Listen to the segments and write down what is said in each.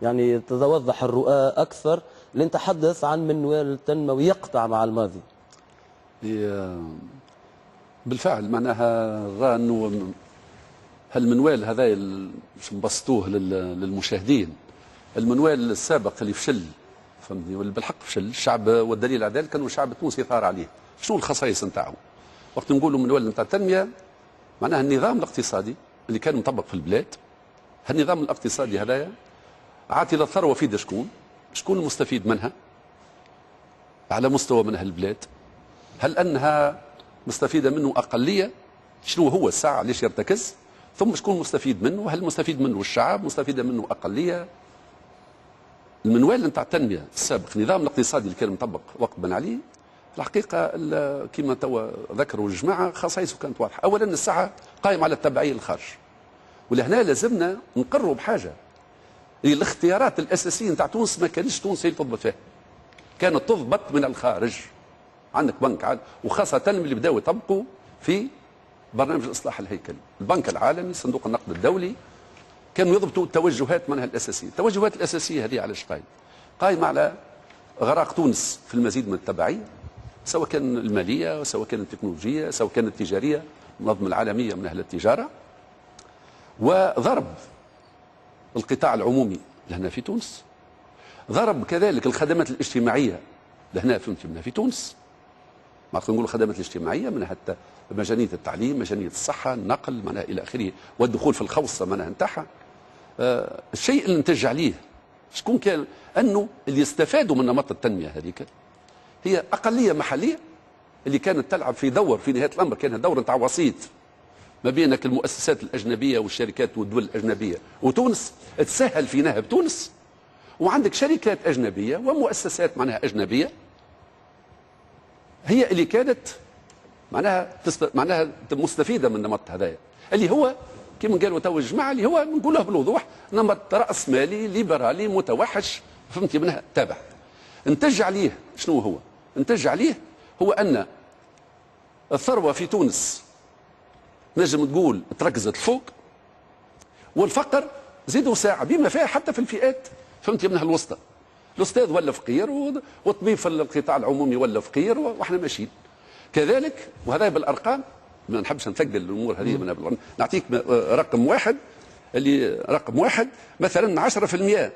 يعني تتوضح الرؤى أكثر لنتحدث عن منوال تنموي يقطع مع الماضي. بالفعل معناها راه انه هالمنوال هذا باش نبسطوه للمشاهدين، المنوال السابق اللي فشل فهمتني، واللي بالحق فشل الشعب، والدليل على ذلك كانوا الشعب التونسي ثار عليه. شنو الخصائص نتاعو؟ وقت نقولوا منوال نتاع التنميه معناها النظام الاقتصادي اللي كان مطبق في البلاد. هالنظام الاقتصادي هذايا عاطي للثروه في يد شكون المستفيد منها على مستوى من البلاد؟ هل انها مستفيده منه اقليه؟ شنو هو الساعه علاش يرتكز؟ ثم شكون مستفيد منه؟ هل مستفيد منه الشعب؟ مستفيده منه اقليه؟ المنوال نتاع التنميه السابق، النظام الاقتصادي اللي كان مطبق وقت بن علي، الحقيقه كما توا ذكروا الجماعه خصائصه كانت واضحه. اولا الساعه قائم على التبعيه للخارج، ولهنا لازمنا نقروا بحاجه، الاختيارات الاساسيه نتاع تونس ما كانتش تونس هي اللي تضبط فيها، كانت تضبط من الخارج. عندك بنك عالمي، وخاصه اللي بداوا يطبقوا في برنامج الاصلاح الهيكلي، البنك العالمي، صندوق النقد الدولي، كانوا يضبطوا التوجهات منها الاساسيه. التوجهات الاساسيه هذه على قائمه؟ قائمه على غراق تونس في المزيد من التبعيه، سواء كان الماليه، سواء كانت التكنولوجيه، سواء كانت التجاريه، المنظمه العالميه من اهل التجاره، وضرب القطاع العمومي لهنا في تونس، ضرب كذلك الخدمات الاجتماعيه لهنا في تونس. ما نقول الخدمات الاجتماعيه من حتى مجانيه التعليم، مجانيه الصحه، النقل معناها الى اخره، والدخول في الخوصه معناها نتاعها. الشيء اللي نتج عليه شكون كان؟ انه اللي يستفادوا من نمط التنميه هذيك هي اقليه محليه اللي كانت تلعب في دور، في نهايه الامر كان دور نتاع وسيط ما بينك المؤسسات الاجنبيه والشركات والدول الاجنبيه وتونس، تسهل في نهب تونس، وعندك شركات اجنبيه ومؤسسات معناها اجنبيه هي اللي كانت معناها مستفيده من النمط هذايا، اللي هو كما قالوا تو الجماعه اللي هو نقولها بالوضوح نمط راسمالي ليبرالي متوحش، فهمتي منها تابع. انتج عليه شنو هو؟ انتج عليه هو ان الثروه في تونس نجم تقول تركزت فوق، والفقر زيدوا ساعه بما فيها حتى في الفئات فهمتي منها الوسطى، الاستاذ ولا فقير والطبيب في القطاع العمومي ولا فقير، واحنا ماشيين كذلك. وهذا بالارقام، ما نحبش نثقل الامور هذه من نعطيك رقم واحد، اللي رقم واحد مثلا 10%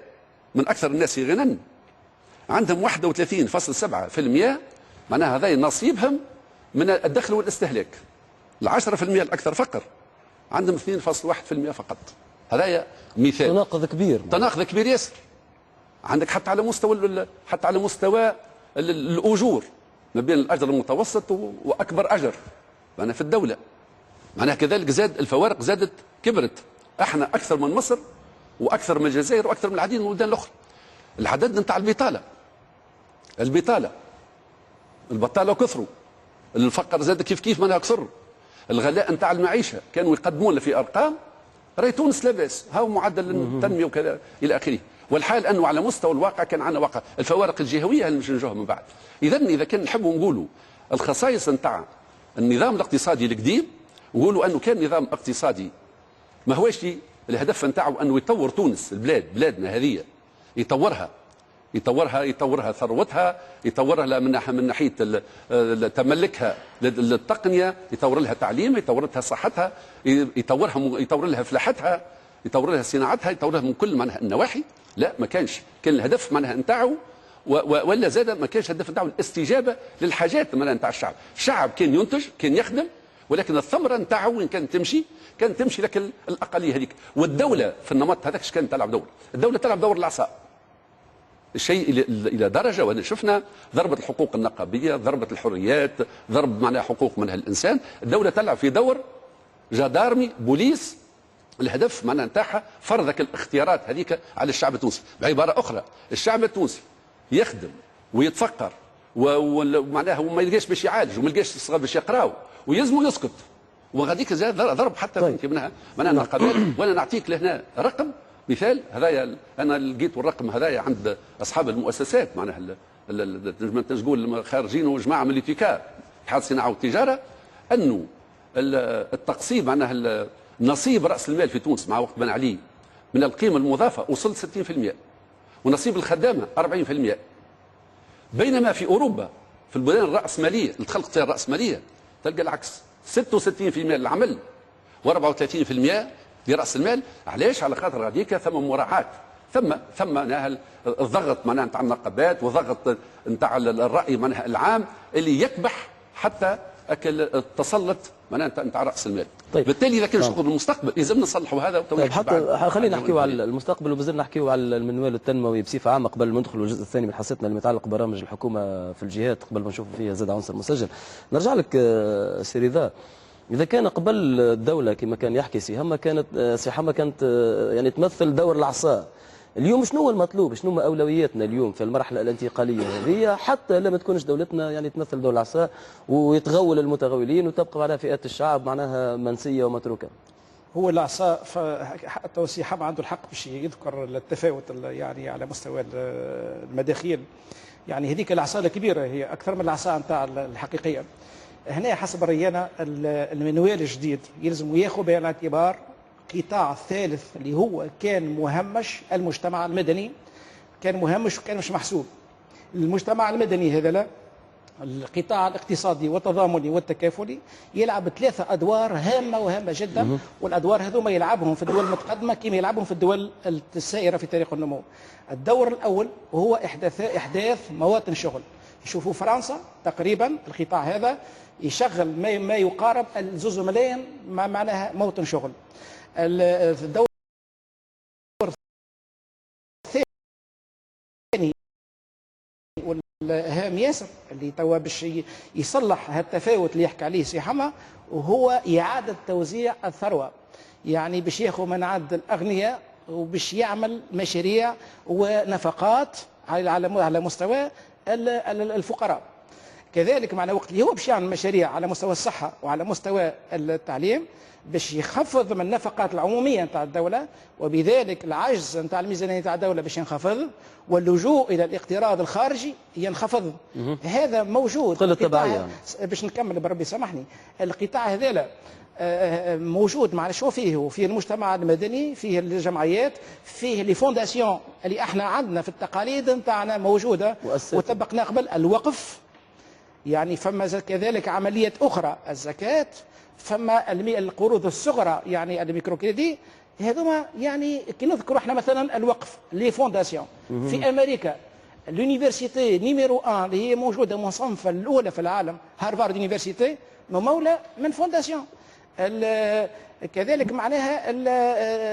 من اكثر الناس غنى عندهم 31.7% معناها هذا نصيبهم من الدخل والاستهلاك. ال 10% الاكثر فقر عندهم 2.1% فقط. هذا مثال تناقض كبير، تناقض كبير ياسر. عندك حتى على مستوى الاجور ما بين الاجر المتوسط واكبر اجر معناها في الدوله، معناها كذلك زاد الفوارق، زادت كبرت، احنا اكثر من مصر واكثر من الجزائر واكثر من العديد من البلدان الاخرى. العدد نتاع البطاله كثروا، الفقر زاد كيف معناها كثر، الغلاء نتاع المعيشه كانوا يقدمون لنا في ارقام راهي تونس لا باس، هاو معدل التنميه وكذا الى اخره. والحال انه على مستوى الواقع كان عندنا واقع الفوارق الجهويه اللي مش نجوها من بعد. اذا كان نحبوا نقولوا الخصائص نتاع النظام الاقتصادي القديم، نقولوا انه كان نظام اقتصادي ما هوش الهدف نتاعو انه يطور تونس بلادنا هذه، يطورها ثروتها، يطورها من ناحيه تملكها للتقنيه، يطور لها تعليم، يطور لها صحتها، يطور لها فلاحتها، يطور لها صناعتها، يطور لها من كل معناها النواحي. لا ما كانش، كان الهدف معناها نتاعو ولا زاد ما كانش الهدف نتاعو الاستجابه للحاجات معناها نتاع الشعب. الشعب كان ينتج، كان يخدم، ولكن الثمره نتاعو وين كانت تمشي لك الاقليه هذيك. والدوله في النمط هذاك كانت تلعب دور، الدوله تلعب دور العصا، الشيء الى درجه، وانا شفنا ضربه الحقوق النقابيه، ضربه الحريات، ضرب معناها حقوق منها الانسان. الدوله تلعب في دور جدارمي بوليس، الهدف معناها نتاعها فرضك الاختيارات هذيك على الشعب التونسي. بعباره اخرى الشعب التونسي يخدم ويتفقر ومعناها وما يلقاش باش يعالج وما يلقاش الصغار باش يقراوا ويزموا يسكت، وغاديك زاد ضرب حتى طيب. منها النقابات. وانا نعطيك لهنا رقم مثال، هذايا انا لقيت الرقم هذايا عند اصحاب المؤسسات معناها تقول خارجين وجماعه من الاتكار اتحاد الصناعه والتجاره، انه التقسيم معناها نصيب راس المال في تونس مع وقت بن علي من القيمه المضافه وصل 60%. ونصيب الخدامه 40%. بينما في اوروبا في البلدان الراسماليه اللي تخلقت فيها الراسماليه تلقى العكس، 66% للعمل و34% لراس المال. علاش؟ على خاطر غاديك ثم مراعاه، ثم معناها الضغط معناها نتاع النقابات وضغط نتاع الراي معناها العام اللي يكبح حتى التسلط معناها نتاع راس المال. طيب. بالتالي اذا كان شغل المستقبل لازم نصلحوا هذا. طيب حتى خلينا نحكيو على المستقبل وبزلنا نحكيو على المنوال التنموي بصفه عامه قبل ما ندخلوا الجزء الثاني من حصتنا المتعلق ببرامج الحكومه في الجهات قبل ما نشوفوا فيها زاد عنصر مسجل. نرجع لك سي رضا، إذا كان قبل الدولة كما كان يحكي سي حما كانت يعني تمثل دور العصا، اليوم شنو هو المطلوب؟ شنو هو أولوياتنا اليوم في المرحلة الانتقالية هذه حتى لما تكونش دولتنا يعني تمثل دور العصا ويتغول المتغولين وتبقى معناها فئات الشعب معناها منسية ومتروكة؟ هو العصا حتى سي حما عنده الحق باش يذكر التفاوت يعني على مستوى المداخيل. يعني هذيك العصا الكبيرة هي أكثر من العصا نتاع الحقيقية. هنا حسب رأينا المنوال الجديد يلزم ياخذ بعين الاعتبار قطاع ثالث اللي هو كان مهمش، المجتمع المدني كان مهمش وكان مش محسوب. المجتمع المدني هذا لا، القطاع الاقتصادي والتضامني والتكافلي يلعب 3 أدوار هامة وهامة جدا، والأدوار هذوما يلعبهم في الدول المتقدمة كما يلعبهم في الدول السائرة في تاريخ النمو. الدور الأول هو إحداث مواطن شغل. شوفوا فرنسا تقريبا القطاع هذا يشغل ما يقارب 2 ملايين معناها موطن شغل. الدور الثاني والهام ياسر اللي توا باش يصلح هالتفاوت اللي يحكي عليه سي حما، وهو إعادة توزيع الثروة. يعني باش ياخذ من عند الأغنياء وباش يعمل مشاريع ونفقات على مستوى الفقراء. كذلك معنا وقت اللي هو باش يعمل مشاريع على مستوى الصحة وعلى مستوى التعليم باش يخفض من النفقات العمومية نتاع الدولة، وبذلك العجز نتاع الميزانية نتاع الدولة باش ينخفض، واللجوء إلى الاقتراض الخارجي ينخفض. هذا موجود. قلة التبعية. باش نكمل بربي سامحني، القطاع هذا موجود مع شو فيه؟ وفيه المجتمع المدني، فيه الجمعيات، فيه لي فونداسيون اللي احنا عندنا في التقاليد نتاعنا موجودة وطبقنا قبل الوقف. يعني فما كذلك عمليات أخرى، الزكاة، فما القروض الصغرى يعني الميكرو كريدي. هذوما يعني كي نذكروا احنا مثلا الوقف لي فونداسيون في أمريكا، اليونيفرسيتي نيميرو 1 اللي هي موجودة مصنفة الأولى في العالم، هارفارد يونيفرسيتي، ممولة من فونداسيون. كذلك معناها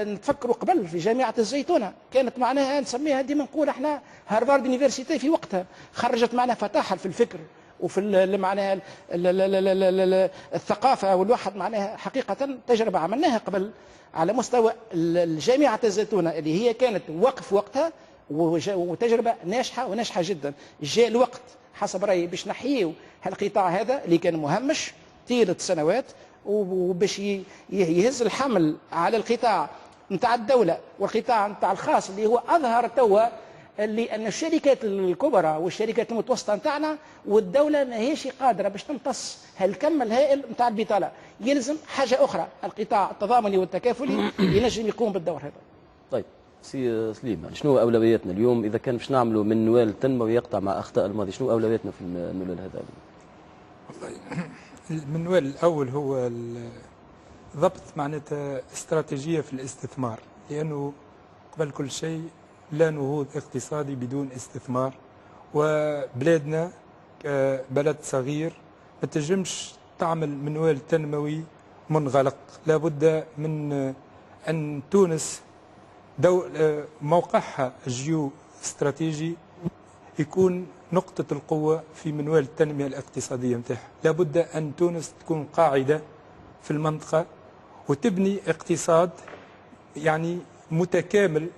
نتفكروا قبل في جامعة الزيتونة كانت معناها نسميها ديما نقول احنا هارفارد يونيفرسيتي في وقتها، خرجت معنا فتاحل في الفكر وفي معناها الثقافة، والواحد معناها حقيقة تجربة عملناها قبل على مستوى الجامعة الزيتونة اللي هي كانت وقف وقتها وتجربة ناجحة وناجحة جدا. جاء الوقت حسب رأيي باش نحييو هالقطاع هذا اللي كان مهمش طيلة سنوات، وباش يهز الحمل على القطاع نتاع الدولة والقطاع نتاع الخاص اللي هو أظهر توا اللي أن الشركات الكبرى والشركات المتوسطة نتاعنا والدولة ماهيش قادرة باش تمتص هالكم الهائل نتاع البطالة. يلزم حاجة أخرى، القطاع التضامني والتكافلي ينجم يقوم بالدور هذا. طيب سي سليم، شنو أولوياتنا اليوم إذا كان باش نعملوا منوال تنموي يقطع مع أخطاء الماضي؟ شنو أولوياتنا في المنوال هذا؟ والله المنوال الأول هو ضبط معناتها استراتيجية في الاستثمار، لأنه قبل كل شيء لا نهوض اقتصادي بدون استثمار، وبلادنا كبلد صغير ما تنجمش تعمل منوال تنموي منغلق. لابد من أن تونس موقعها الجيو استراتيجي يكون نقطة القوة في منوال التنمية الاقتصادية نتاعها. لابد أن تونس تكون قاعدة في المنطقة وتبني اقتصاد يعني متكامل،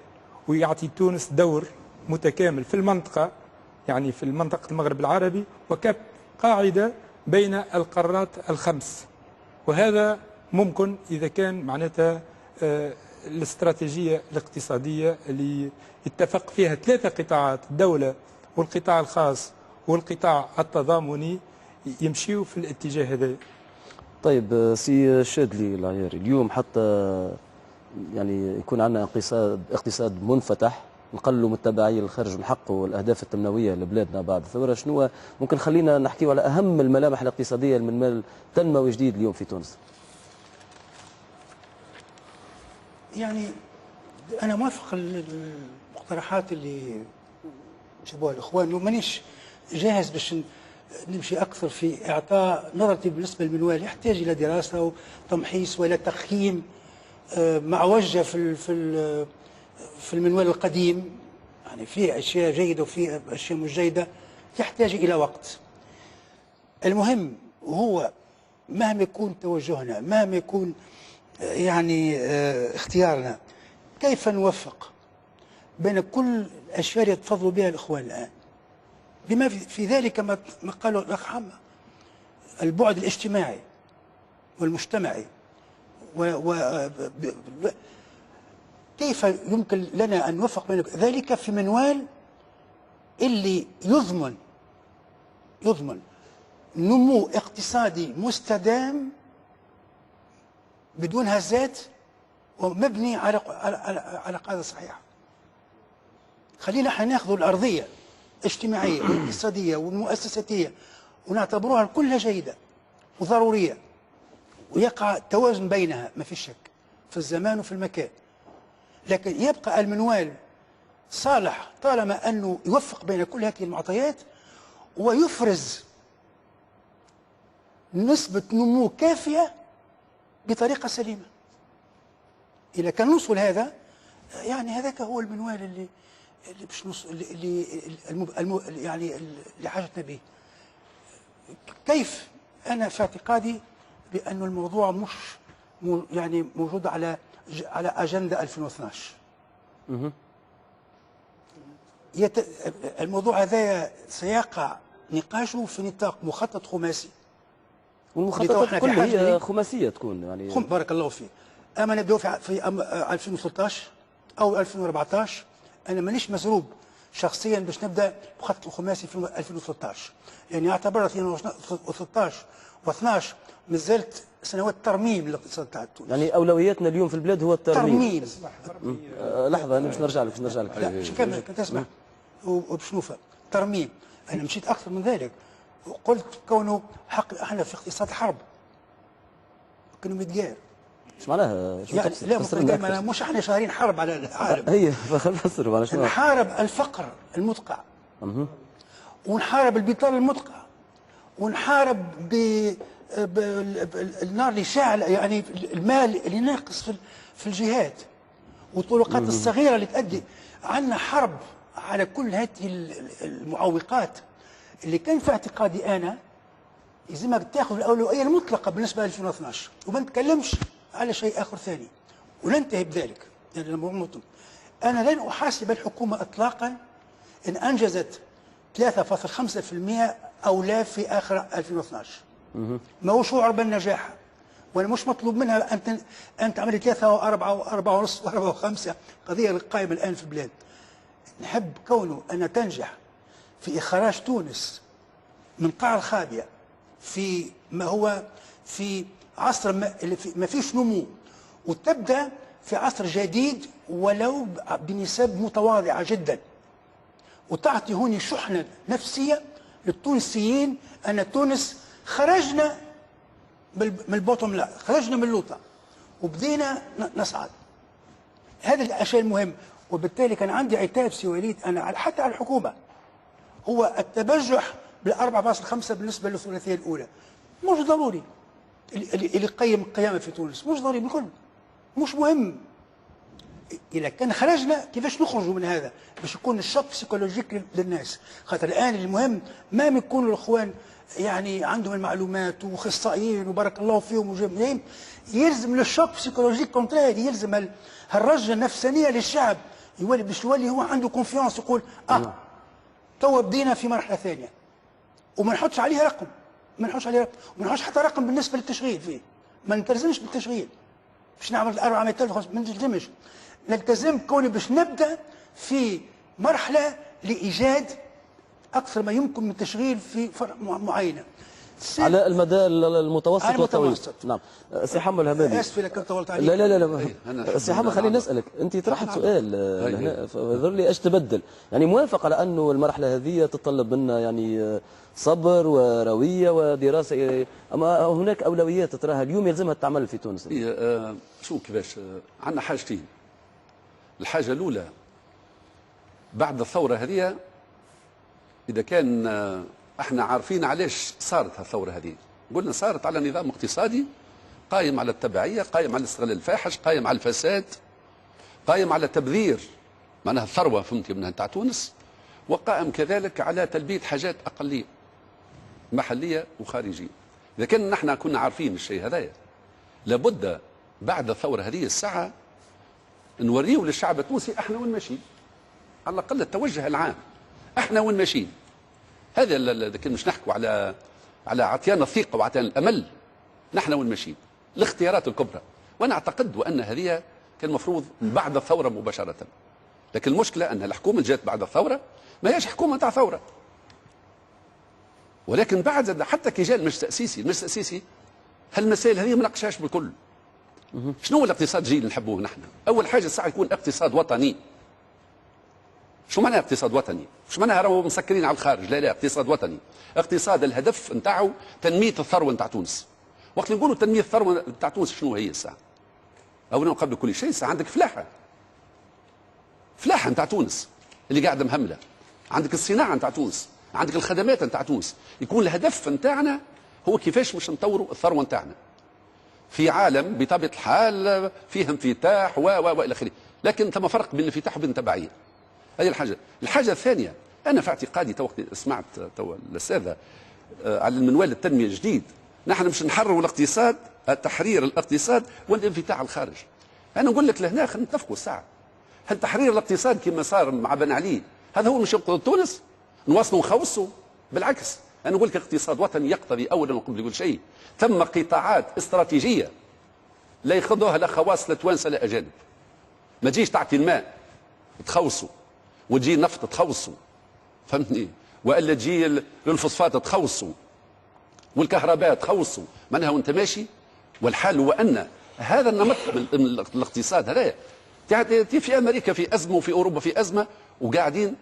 ويعطي تونس دور متكامل في المنطقة، يعني في منطقة المغرب العربي وكقاعدة بين القارات الخمس. وهذا ممكن إذا كان معناتها الاستراتيجية الاقتصادية اللي اتفق فيها 3 قطاعات، الدولة والقطاع الخاص والقطاع التضامني، يمشيوا في الاتجاه هذا. طيب سي شادلي العياري، اليوم حتى يعني يكون عندنا اقتصاد منفتح نقلوا متبعي الخارج ونحققوا الاهداف التنمويه لبلادنا بعد الثوره، شنو ممكن خلينا نحكيوا على اهم الملامح الاقتصاديه لمنوال تنموي جديد اليوم في تونس؟ يعني انا موافق المقترحات اللي جابوها الاخوان، ومانيش جاهز باش نمشي اكثر في اعطاء نظرتي بالنسبه للمنوال. يحتاج الى دراسه وتمحيص والى تقييم معوجه في المنوال القديم. يعني فيه اشياء جيده وفيه اشياء مش جيده، يحتاج الى وقت. المهم هو مهما يكون توجهنا، مهما يكون يعني اختيارنا، كيف نوفق بين كل الاشياء اللي يتفضلوا بها الاخوان الان، بما في ذلك ما قاله الاخ حما، البعد الاجتماعي والمجتمعي، كيف يمكن لنا ان نوفق بين ذلك في منوال اللي يضمن نمو اقتصادي مستدام بدون هزات ومبني على قاعده صحيحه. خلينا احنا ناخذ الارضيه الاجتماعيه والاقتصاديه والمؤسساتيه ونعتبروها كلها جيده وضروريه، ويقع توازن بينها ما في شك في الزمان وفي المكان. لكن يبقى المنوال صالح طالما انه يوفق بين كل هذه المعطيات ويفرز نسبه نمو كافيه بطريقه سليمه. اذا كان نوصل هذا، يعني هذاك هو المنوال اللي باش نوصل يعني اللي حاجتنا به. كيف؟ انا في اعتقادي بأن الموضوع مش يعني موجود على اجنده 2012. الموضوع هذا سيقع نقاشه في نطاق مخطط خماسي، والمخططات كلها هي خماسيه تكون يعني. بارك الله فيك. اما نبداو في 2013 او 2014، انا مانيش مسروب شخصيا باش نبدا مخطط الخماسي في 2013، يعني اعتبر 2013 و12 مازالت سنوات ترميم للاقتصاد تاع تونس. يعني اولوياتنا اليوم في البلاد هو الترميم. لحظه انا باش نرجع لك لا باش نكمل كنت اسمع وباش نوفى ترميم. انا مشيت اكثر من ذلك وقلت كونه حق احنا في اقتصاد حرب كنا متقال. ايش معناها؟ شو يعني لا مش احنا شهرين حرب على العالم. هي فسر معنا شنو؟ نحارب الفقر المدقع، ونحارب البطاله المدقع، ونحارب بالنار اللي شاعله، يعني المال اللي ناقص في الجهات، والطرقات الصغيره اللي تؤدي. عندنا حرب على كل هذه المعوقات اللي كان في اعتقادي انا يلزمك تاخذ الاولويه المطلقه بالنسبه ل 2012 وما نتكلمش على شيء اخر ثاني، وننتهي بذلك. يعني انا لن احاسب الحكومه اطلاقا ان انجزت 3.5% او لا في اخر 2012. ما هو شعور بالنجاح، وانا مش مطلوب منها ان تعمل 3 و4 و4.5 و4.5. قضيه قائمه الان في البلاد. نحب كونه ان تنجح في اخراج تونس من قاع الخابيه في ما هو في عصر ما فيش نمو، وتبدا في عصر جديد ولو بنسب متواضعه جدا، وتعطي هوني شحنه نفسيه للتونسيين ان تونس خرجنا من البوتوم، لا خرجنا من اللوطه وبدينا نصعد. هذا الاشياء المهم. وبالتالي كان عندي عتاب سي وليد انا حتى على الحكومه، هو التبجح بال4.5 بالنسبه للثلاثيه الاولى مش ضروري. اللي يقيم القيامه في تونس مش ضروري بالكل، مش مهم. اذا كان خرجنا كيفاش نخرجوا من هذا باش يكون الشوك سيكولوجيك للناس. خاطر الان المهم ما يكونوا الاخوان يعني عندهم المعلومات واخصائيين وبارك الله فيهم وجميعين، يلزم للشوك سيكولوجيك كونترير، يلزم هالرجه النفسانيه للشعب باش يولي هو عنده كونفيونس، يقول توا بدينا في مرحله ثانيه، وما نحطش عليها رقم، ما نحطش حتى رقم بالنسبه للتشغيل فيه، ما نلتزمش بالتشغيل باش نعمل 400,000 ما نلتزمش. نلتزم كوني باش نبدا في مرحله لايجاد اكثر ما يمكن من تشغيل في فرق معينه. على المدى المتوسط والطويل. المتوسط. نعم. سي حمو الهمامي. اسف اذا كنت طولت عليك. لا سي حمو خليني نسالك، انت طرحت سؤال هنا فظهر لي ايش تبدل، يعني موافق على انه المرحله هذه تتطلب منا يعني صبر ورويه ودراسه، اما هناك اولويات تراها اليوم يلزمها تعمل في تونس؟ شو كيفاش عندنا حاجتين. الحاجه الاولى بعد الثوره هذه، اذا كان احنا عارفين علاش صارت الثوره هذه، قلنا صارت على نظام اقتصادي قائم على التبعيه، قائم على الاستغلال الفاحش، قائم على الفساد، قائم على تبذير معناها الثروه فهمتي منها نتاع تونس، وقائم كذلك على تلبيه حاجات اقليه محليه وخارجيه. اذا كان نحن كنا عارفين الشيء هذايا، لابد بعد الثوره هذه الساعه نوريو للشعب التونسي احنا وين ماشيين، على الاقل التوجه العام احنا وين ماشيين. هذا لكن مش نحكوا على عطيان الثقه وعطيان الامل، نحن وين ماشيين، الاختيارات الكبرى. وانا اعتقد وان هذه كان المفروض بعد الثوره مباشره. لكن المشكله ان الحكومه اللي جات بعد الثوره ما هيش حكومه تاع ثوره، ولكن بعد حتى كي جاء المجلس التاسيسي هالمسائل هذه ما ناقشهاش بالكل. شنو هو الاقتصاد الجيد اللي نحبوه نحن؟ اول حاجه الساعه يكون اقتصاد وطني. شو معنى اقتصاد وطني؟ مش معناها راهو مسكرين على الخارج، لا اقتصاد وطني. اقتصاد الهدف نتاعو تنميه الثروه نتاع تونس. وقت نقولوا تنميه الثروه نتاع تونس شنو هي الساعه؟ اولا قبل كل شيء الساعه عندك فلاحه نتاع تونس اللي قاعده مهمله، عندك الصناعه نتاع تونس، عندك الخدمات نتاع تونس. يكون الهدف نتاعنا هو كيفاش مش نطوروا الثروه نتاعنا في عالم بطبيعه الحال فيه انفتاح والى اخره، لكن ثم فرق بين الانفتاح وبين التبعيه. هذه الحاجه الثانيه، انا في اعتقادي سمعت الاستاذه على المنوال التنميه الجديد، نحن مش نحرروا الاقتصاد، تحرير الاقتصاد والانفتاح على الخارج. انا نقول لك لهنا خلينا نتفقوا الساعه، هل تحرير الاقتصاد كما صار مع بن علي هذا هو مش ينقذ تونس؟ نواصلوا نخوصوا؟ بالعكس، انا نقول لك اقتصاد وطني يقتضي اولا وقبل كل شيء ثم قطاعات استراتيجيه لا ياخذوها لا خواص لا توانسه لا اجانب. ما تجيش تعطي الماء تخوصوا، وتجي النفط تخوصوا، فهمتني؟ والا تجي الفوسفات تخوصوا، والكهرباء تخوصوا، معناها وانت ماشي. والحال هو ان هذا النمط من الاقتصاد هذا في امريكا في ازمه وفي اوروبا في ازمه، وقاعدين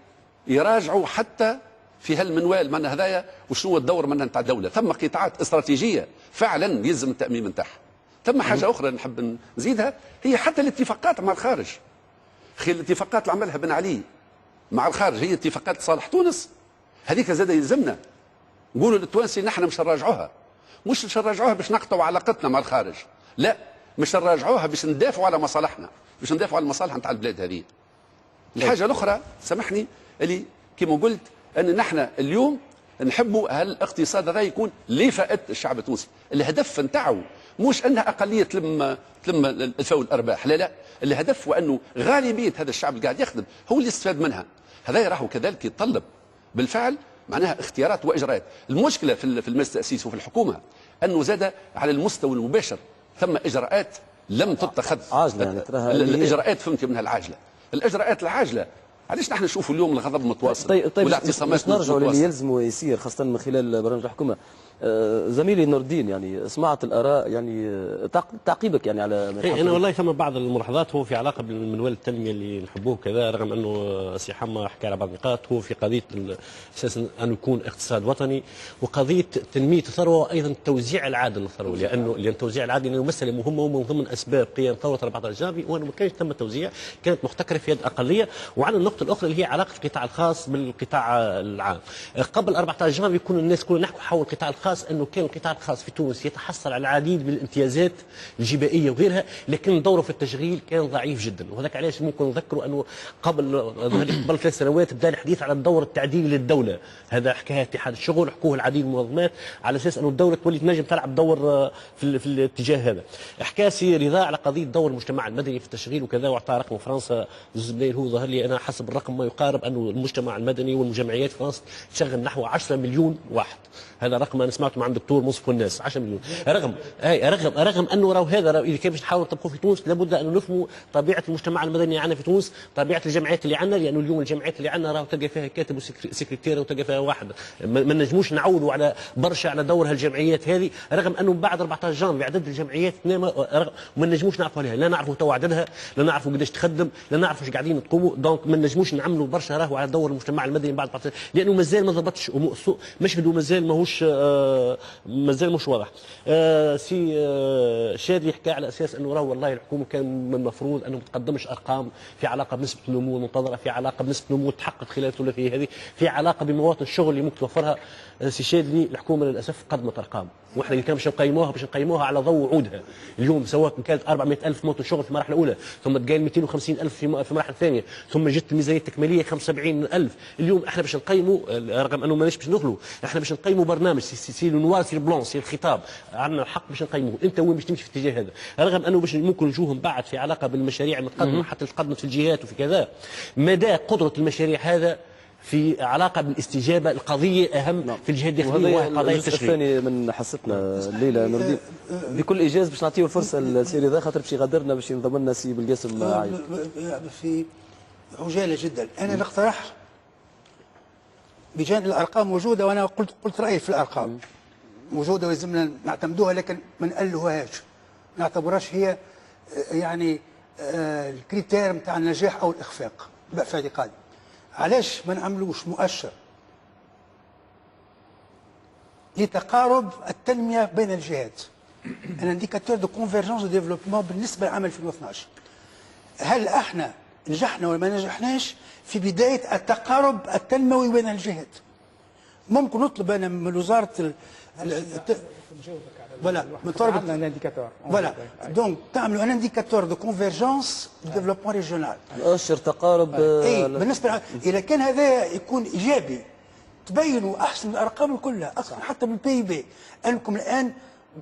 يراجعوا حتى في هالمنوال من هذايا وشنو هو الدور منها نتاع الدوله. ثم قطاعات استراتيجيه فعلا يلزم التامين نتاعها. ثم حاجه اخرى نحب نزيدها، هي حتى الاتفاقات مع الخارج. خي الاتفاقات اللي عملها بن علي مع الخارج هي اتفاقات لصالح تونس، هذيك زاد يلزمنا نقولوا للتوانسي نحن مش نراجعوها، مش نراجعوها باش نقطعوا علاقتنا مع الخارج، لا، مش نراجعوها باش ندافعوا على مصالحنا، باش ندافعوا على المصالح نتاع البلاد هذه. الحاجه الاخرى سامحني اللي كما قلت ان نحن اليوم نحبوا هالاقتصاد هذا يكون لفائده الشعب التونسي. الهدف نتاعو مش انها اقليه تلم الفو الارباح، لا، الهدف هو انه غالبيه هذا الشعب اللي قاعد يخدم هو اللي يستفاد منها. هذا راهو كذلك يتطلب بالفعل معناها اختيارات واجراءات. المشكله في المجلس التاسيسي وفي الحكومه انه زاد على المستوى المباشر ثم اجراءات لم تتخذ عاجله، يعني تراها الاجراءات فهمت منها العاجله. الاجراءات العاجله علاش نحن نشوفوا اليوم الغضب المتواصل طيب والاعتصامات باش نرجعوا للي يلزم ويصير خاصه من خلال برامج الحكومه. زميلي نور الدين، يعني سمعت الاراء، يعني تعقيبك يعني على انا والله ثم بعض الملاحظات هو في علاقه بالمنوال التنميه اللي نحبوه كذا، رغم انه سي حما حكى على بعض النقاط. هو في قضيه اساسا انه يكون اقتصاد وطني وقضيه تنميه الثروه وايضا التوزيع العادل للثروه، لان التوزيع العادل لانه مساله مهمه ومن ضمن اسباب قيام ثوره 14 جانفي، وانه ما كانش تم توزيع، كانت محتكره في يد اقليه. وعلى النقطه الاخرى اللي هي علاقه القطاع الخاص بالقطاع العام. قبل 14 جانفي يكون الناس كلها نحكوا حول القطاع الخاص، انه كان القطاع الخاص في تونس يتحصل على العديد من الامتيازات الجبائيه وغيرها، لكن دوره في التشغيل كان ضعيف جدا. وهذاك علاش ممكن نذكروا انه قبل 3 سنوات بدا الحديث عن الدور التعديلي للدوله. هذا حكاها اتحاد الشغل، حكوه العديد من المنظمات على اساس انه الدوله تولي تنجم تلعب دور في الاتجاه هذا. حكى سي رضا على قضيه دور المجتمع المدني في التشغيل وكذا، واعطى رقم فرنسا جزء مليون. هو ظهر لي انا حسب الرقم ما يقارب انه المجتمع المدني والجمعيات في فرنسا تشغل نحو 10 مليون واحد. هذا رقم انا سمعت مع الدكتور منصف والناس 10 مليون. رغم انه هذا اذا كان باش نحاولوا نطبقوه في تونس لابد ان نفهموا طبيعه المجتمع المدني عندنا في تونس، طبيعه الجمعيات اللي عندنا، لانه اليوم الجمعيات اللي عندنا راهو تلقى فيها كاتب وسكرتير وتلقى فيها واحد، ما نجموش نعولوا على برشا على دور هالجمعيات هذه، رغم انه بعد 14 جانفي عدد الجمعيات ما نجموش نعرفوا عليها، لا نعرفوا تو عددها، لا نعرفوا قداش تخدم، لا نعرفوا ايش قاعدين تقوموا، دونك ما نجموش نعملوا برشا راهو على دور المجتمع المدني بعد لانه مازال ما ضبطش مشهد ومازال مازال مش واضح. سي شادي يحكي على اساس انه راهو والله الحكومه كان من المفروض انه ما تقدمش ارقام في علاقه بنسبه النمو المنتظره، في علاقه بنسبه النمو تحقق خلال الثلاثيه هذه، في علاقه بمواطن الشغل اللي ممكن توفرها. سي شادي الحكومه للاسف قدمت ارقام، واحنا اللي كان باش نقيموها على ضوء وعودها. اليوم سواء كانت 400,000 مواطن شغل في المرحله الاولى، ثم تقال 250,000 في المرحله الثانيه، ثم جت الميزانيه التكميليه 75,000. اليوم احنا باش نقيموا، رغم انه ماناش باش ندخلوا، احنا باش نقيموا برنامج سي نوار سي بلون سي الخطاب، عندنا الحق باش نقيموه. انت وين باش تمشي في الاتجاه هذا؟ رغم انه باش ممكن نشوفهم بعد في علاقه بالمشاريع المتقدمه حتى اللي تقدمت في الجهات وفي كذا، مدى قدره المشاريع هذا في علاقه بالاستجابه القضيه اهم في الجهات الداخليه وهي قضايا التشغيل. الثاني من حصتنا الليله نور الدين بكل ايجاز باش نعطيه الفرصه للسي رضا خاطر باش يغادرنا باش ينضم لنا سي بالقاسم عايد. في عجاله جدا انا الاقتراح بجانب الارقام موجوده، وانا قلت رايي في الارقام موجوده ولازمنا نعتمدوها، لكن ما نألهوهاش، ما نعتبرهاش هي يعني الكريتير نتاع النجاح او الاخفاق في اعتقادي. علاش ما نعملوش مؤشر لتقارب التنميه بين الجهات، ان انديكاتور دو كونفيرجنس دو ديفلوبمون بالنسبه لعام 2012؟ هل احنا نجحنا ولا ما نجحناش في بدايه التقارب التنموي بين الجهات؟ ممكن نطلب انا من وزاره فوالا من طلب ان انديكاتور فوالا دونك تعملوا ان انديكاتور دو كونفيرجنس دو ديفلوبمون ريجيونال، مؤشر تقارب. اي بالنسبه اذا كان هذا يكون ايجابي تبينوا احسن الارقام كلها، اصلا حتى بالبي بي انكم الان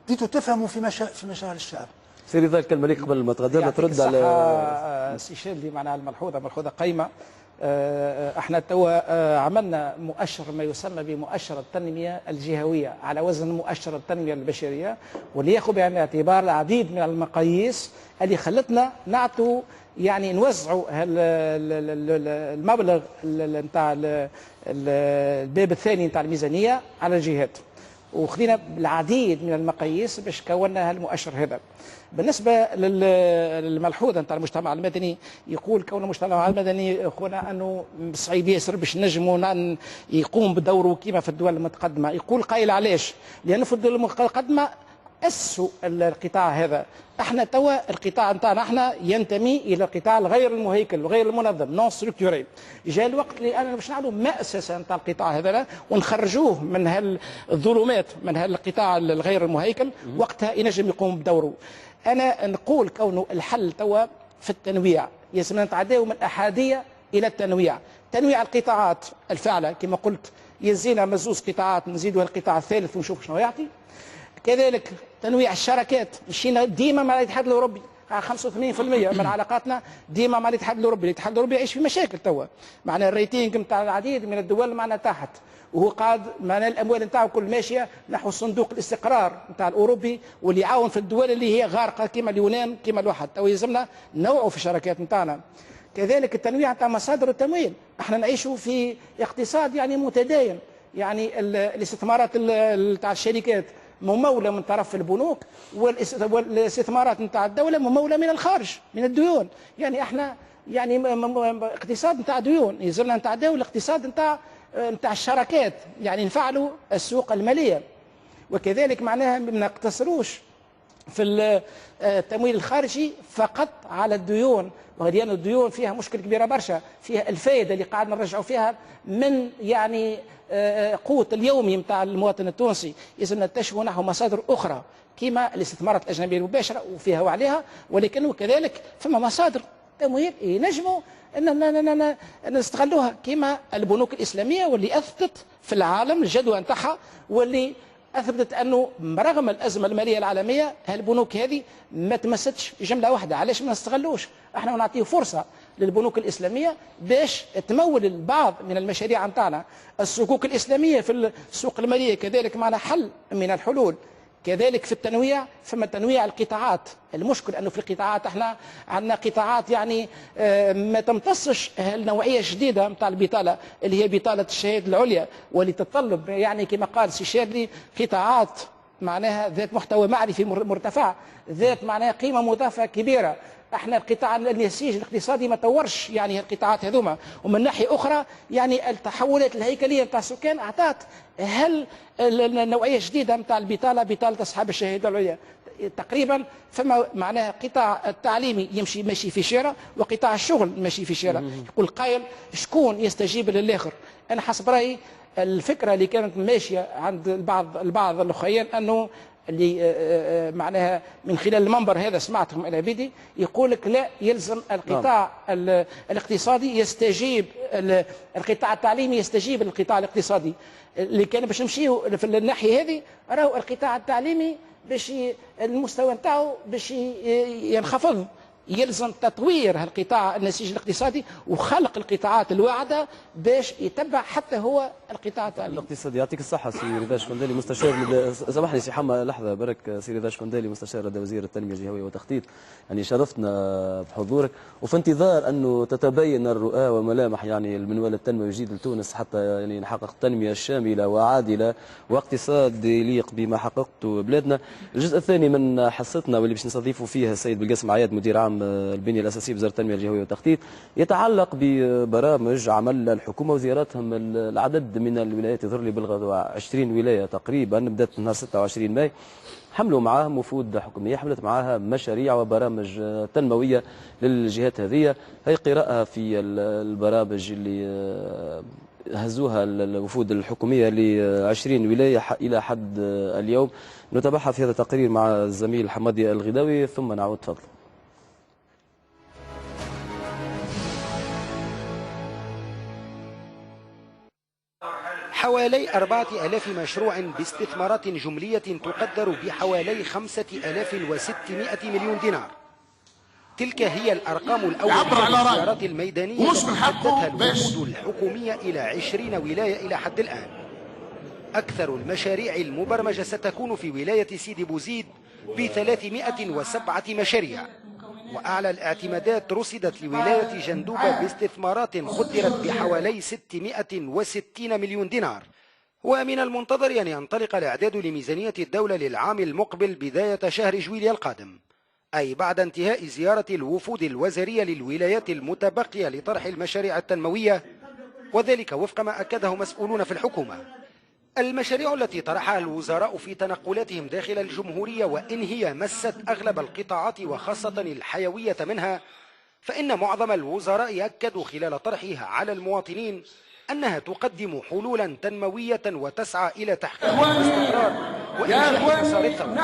بديتوا تفهموا في مشاعر الشعب. سيري ذا الكلمه ليك قبل ما تغادرنا ترد على سي شادي معناها ملحوظه قيمه. احنا توا عملنا مؤشر ما يسمى بمؤشر التنميه الجهويه على وزن مؤشر التنميه البشريه، واللي ياخذ بعين الاعتبار العديد من المقاييس اللي خلتنا نعطوا يعني نوزعوا المبلغ نتاع الباب الثاني نتاع الميزانيه على الجهات، وخذينا العديد من المقاييس باش كونا هالمؤشر هذا. بالنسبه للملحوظه نتاع المجتمع المدني، يقول كون المجتمع المدني اخونا انه صعيب ياسر باش نجموا يقوم بدوره كما في الدول المتقدمه. يقول قائل علاش؟ لانه في الدول المتقدمه اسسوا القطاع هذا. احنا توا القطاع نتاعنا احنا ينتمي الى القطاع الغير المهيكل وغير المنظم، نون ستركتوري. جاء الوقت اللي انا باش نعملوا مؤسسه نتاع القطاع هذا ونخرجوه من هالظلمات، من هالقطاع الغير المهيكل، وقتها ينجم يقوم بدوره. انا نقول كونه الحل توا في التنويع، يلزمنا نتعداو من الاحاديه الى التنويع، تنويع القطاعات الفاعله كما قلت، يزينا مزوز قطاعات نزيدوا القطاع الثالث ونشوف شنو يعطي. كذلك تنويع الشراكات، مشينا ديما مع الاتحاد الاوروبي، 85% من علاقاتنا ديما مع الاتحاد الاوروبي. الاتحاد الاوروبي يعيش في مشاكل توا، معنا الريتينج نتاع العديد من الدول معنا تحت، وهو قاعد معنا الاموال نتاعو كل ماشيه نحو صندوق الاستقرار نتاع الاوروبي، واللي يعاون في الدول اللي هي غارقه كما اليونان كما الواحد. تو يلزمنا نوعوا في الشراكات نتاعنا. كذلك التنويع نتاع مصادر التمويل، احنا نعيشوا في اقتصاد يعني متداين، يعني الاستثمارات نتاع الشركات ممولة من طرف البنوك، والاستثمارات نتاع الدولة ممولة من الخارج من الديون. يعني احنا يعني اقتصاد نتاع ديون، يلزمنا نتعداو الاقتصاد نتاع الشراكات، يعني نفعلوا السوق المالية. وكذلك معناها ما نقتصروش في التمويل الخارجي فقط على الديون، لأن الديون فيها مشكلة كبيرة برشا، فيها الفائدة اللي قاعد نرجعوا فيها من يعني قوت اليومي نتاع المواطن التونسي. يلزمنا نتجهوا نحو مصادر أخرى كما الاستثمارات الأجنبية المباشرة وفيها وعليها، ولكن كذلك ثم مصادر تمويل ينجموا أن نستغلوها كما البنوك الإسلامية، واللي أثبتت في العالم الجدوى نتاعها، واللي اثبتت انه رغم الازمه الماليه العالميه هالبنوك هذه ما تمستش جمله واحده. علاش ما نستغلوش؟ احنا نعطيه فرصه للبنوك الاسلاميه باش تمول البعض من المشاريع نتاعنا. الصكوك الاسلاميه في السوق الماليه كذلك معنا حل من الحلول. كذلك في التنويع، ثم تنويع القطاعات. المشكل انه في القطاعات احنا عندنا قطاعات يعني ما تمتصش النوعيه الجديده نتاع البطاله اللي هي بطاله الشهاده العليا، واللي تتطلب يعني كما قال سي شادلي قطاعات معناها ذات محتوى معرفي مرتفع، ذات معناها قيمه مضافه كبيره. احنا القطاع النسيج الاقتصادي ما طورش يعني القطاعات هذوما. ومن ناحيه اخرى يعني التحولات الهيكليه نتاع السكان اعطت هل النوعيه الجديده نتاع البطاله، بطاله اصحاب الشهاده العليا. تقريبا فما معناها قطاع التعليمي يمشي ماشي في شارع، وقطاع الشغل ماشي في شارع. يقول قائل شكون يستجيب للاخر؟ انا حسب رايي الفكره اللي كانت ماشيه عند البعض الاخوين انه اللي معناها من خلال المنبر هذا سمعتهم العبيدي يقول لك لا، يلزم القطاع الاقتصادي يستجيب، القطاع التعليمي يستجيب للقطاع الاقتصادي. اللي كان باش نمشيو في الناحيه هذه راهو القطاع التعليمي باش المستوى نتاعو باش ينخفض. يلزم تطوير القطاع النسيج الاقتصادي وخلق القطاعات الواعده باش يتبع حتى هو القطاع التعليمي الاقتصادي. يعطيك الصحه سي رضا شكندالي مستشار سامحني سي حما لحظه برك. سي رضا شكندالي مستشار لدى وزير التنميه الجهويه والتخطيط، يعني شرفتنا بحضورك، وفي انتظار انه تتبين الرؤى وملامح يعني المنوال التنموي الجديد لتونس حتى يعني نحقق التنميه الشامله وعادله واقتصاد يليق بما حققته بلادنا. الجزء الثاني من حصتنا واللي باش نستضيفوا فيها السيد بالقاسم عياد مدير عام البنيه الاساسيه بوزاره التنميه الجهويه والتخطيط، يتعلق ببرامج عمل الحكومه وزياراتهم العدد من الولايات. يظهر لي بالغدوه 20 ولايه تقريبا، بدات نهار 26 ماي، حملوا معاهم وفود حكوميه، حملت معاها مشاريع وبرامج تنمويه للجهات هذه. هي قراءه في البرامج اللي هزوها الوفود الحكوميه ل 20 ولايه الى حد اليوم. نتابعها في هذا التقرير مع الزميل حمادي الغداوي ثم نعود. تفضل. حوالي 4000 مشروع باستثمارات جملية تقدر بحوالي 5600 مليون دينار. تلك هي الأرقام الأولية للزيارات الميدانية التي حددها الوفود الحكومية إلى 20 ولاية إلى حد الآن. أكثر المشاريع المبرمجة ستكون في ولاية سيدي بوزيد ب307 مشاريع، وأعلى الاعتمادات رصدت لولاية جندوبة باستثمارات قدرت بحوالي 660 مليون دينار. ومن المنتظر أن ينطلق الإعداد لميزانية الدولة للعام المقبل بداية شهر جويلية القادم، أي بعد انتهاء زيارة الوفود الوزارية للولايات المتبقية لطرح المشاريع التنموية، وذلك وفق ما أكده مسؤولون في الحكومة. المشاريع التي طرحها الوزراء في تنقلاتهم داخل الجمهورية وإن هي مست أغلب القطاعات وخاصة الحيوية منها، فإن معظم الوزراء أكدوا خلال طرحها على المواطنين أنها تقدم حلولا تنموية وتسعى إلى تحقيق الاستقرار وإنجاح مسار الثورة،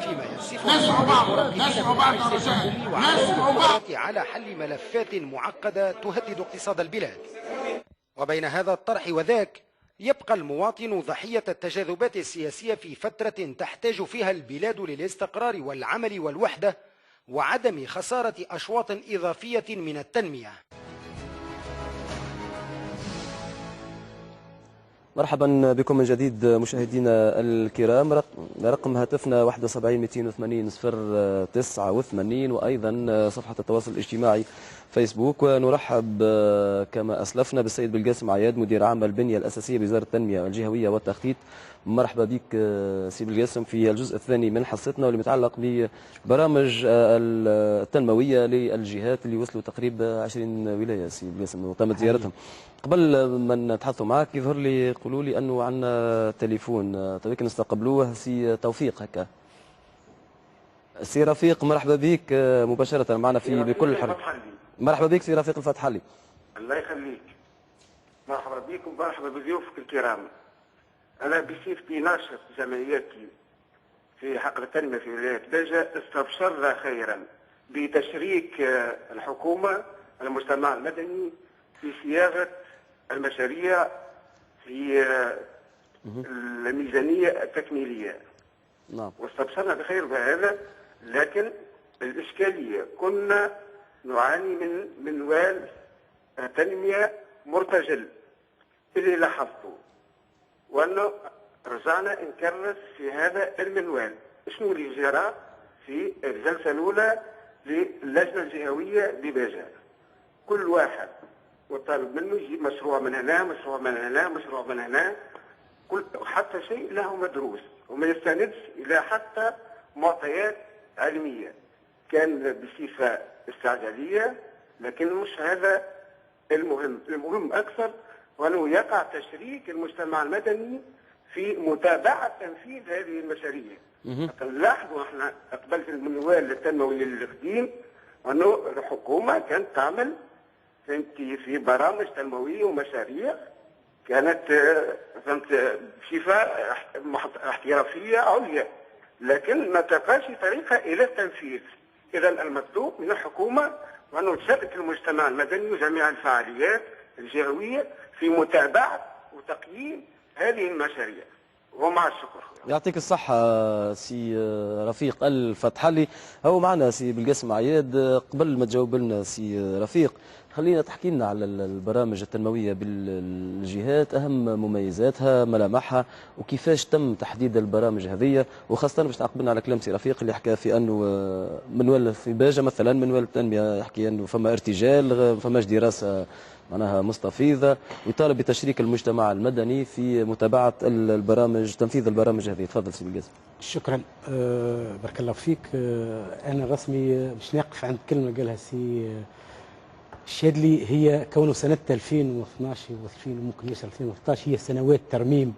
فيما يصف المراقبين وعدم القدرة على حل ملفات معقدة تهدد اقتصاد البلاد. وبين هذا الطرح وذاك يبقى المواطن ضحية التجاذبات السياسية في فترة تحتاج فيها البلاد للاستقرار والعمل والوحدة وعدم خسارة أشواط إضافية من التنمية. مرحبا بكم من جديد مشاهدينا الكرام. رقم هاتفنا 71 280 089 وأيضا صفحة التواصل الاجتماعي فيسبوك. ونرحب كما أسلفنا بالسيد بالقاسم عياد مدير عام البنية الأساسية بوزارة التنمية الجهوية والتخطيط. مرحبا بك سي بالقاسم في الجزء الثاني من حصتنا واللي متعلق ببرامج التنموية للجهات اللي وصلوا تقريبا 20 ولاية سي بالقاسم وتمت زيارتهم. قبل ما نتحدثوا معك يظهر لي يقولوا لي انه عندنا تليفون تويك نستقبلوه. سي توفيق هكا. سي رفيق مرحبا بك مباشرة معنا في بكل حرب. مرحبا بك سي رفيق الفتحلي. الله يخليك. مرحبا بك ومرحبا بضيوفك الكرام. انا بصفتي ناشط جمعيتي في حقل التنمية في ولاية بجة استبشرنا خيرا بتشريك الحكومة المجتمع المدني في صياغة المشاريع في الميزانية التكميلية. نعم. واستبشرنا بخير بهذا، لكن الإشكالية كنا نعاني من منوال تنمية مرتجل اللي لاحظته، وأنه رجعنا نكرس في هذا المنوال. شنو اللي جرى في الجلسة الأولى للجنة الجهوية بباجة؟ كل واحد وطالب منه يجيب مشروع من هنا، مشروع من هنا، مشروع من هنا، حتى شيء له مدروس وما يستندش إلى حتى معطيات علمية. كان بصفة استعجالية، لكن مش هذا المهم. المهم أكثر وأنه يقع تشريك المجتمع المدني في متابعة تنفيذ هذه المشاريع. نلاحظوا احنا قبل المنوال التنموي القديم أنه الحكومة كانت تعمل في برامج تنموية ومشاريع كانت بصفة احترافية عليا، لكن ما تلقاش طريقة إلى التنفيذ. إذا المطلوب من الحكومة وأنه تشارك المجتمع المدني وجميع الفعاليات الجهوية في متابعة وتقييم هذه المشاريع. ومع الشكر. يعطيك الصحة سي رفيق الفتح لي. هو معنا سي بالقاسم عياد. قبل ما تجاوب لنا سي رفيق، خلينا تحكي لنا على البرامج التنموية بالجهات، أهم مميزاتها، ملامحها، وكيفاش تم تحديد البرامج هذه، وخاصة باش نعقبنا على كلام سي رفيق اللي حكى في أنه منوال في باجة مثلا، منوال التنمية يحكي أنه فما ارتجال، فماش دراسة معناها مستفيضة، ويطالب بتشريك المجتمع المدني في متابعة البرامج، تنفيذ البرامج هذه. تفضل سي بالقاسم. شكرا. بارك الله فيك. أنا رسمي باش نقف عند كلمة قالها سي الشادلي، هي كونه سنة 2012 و2000 وممكن يوصل 2013 هي سنوات ترميم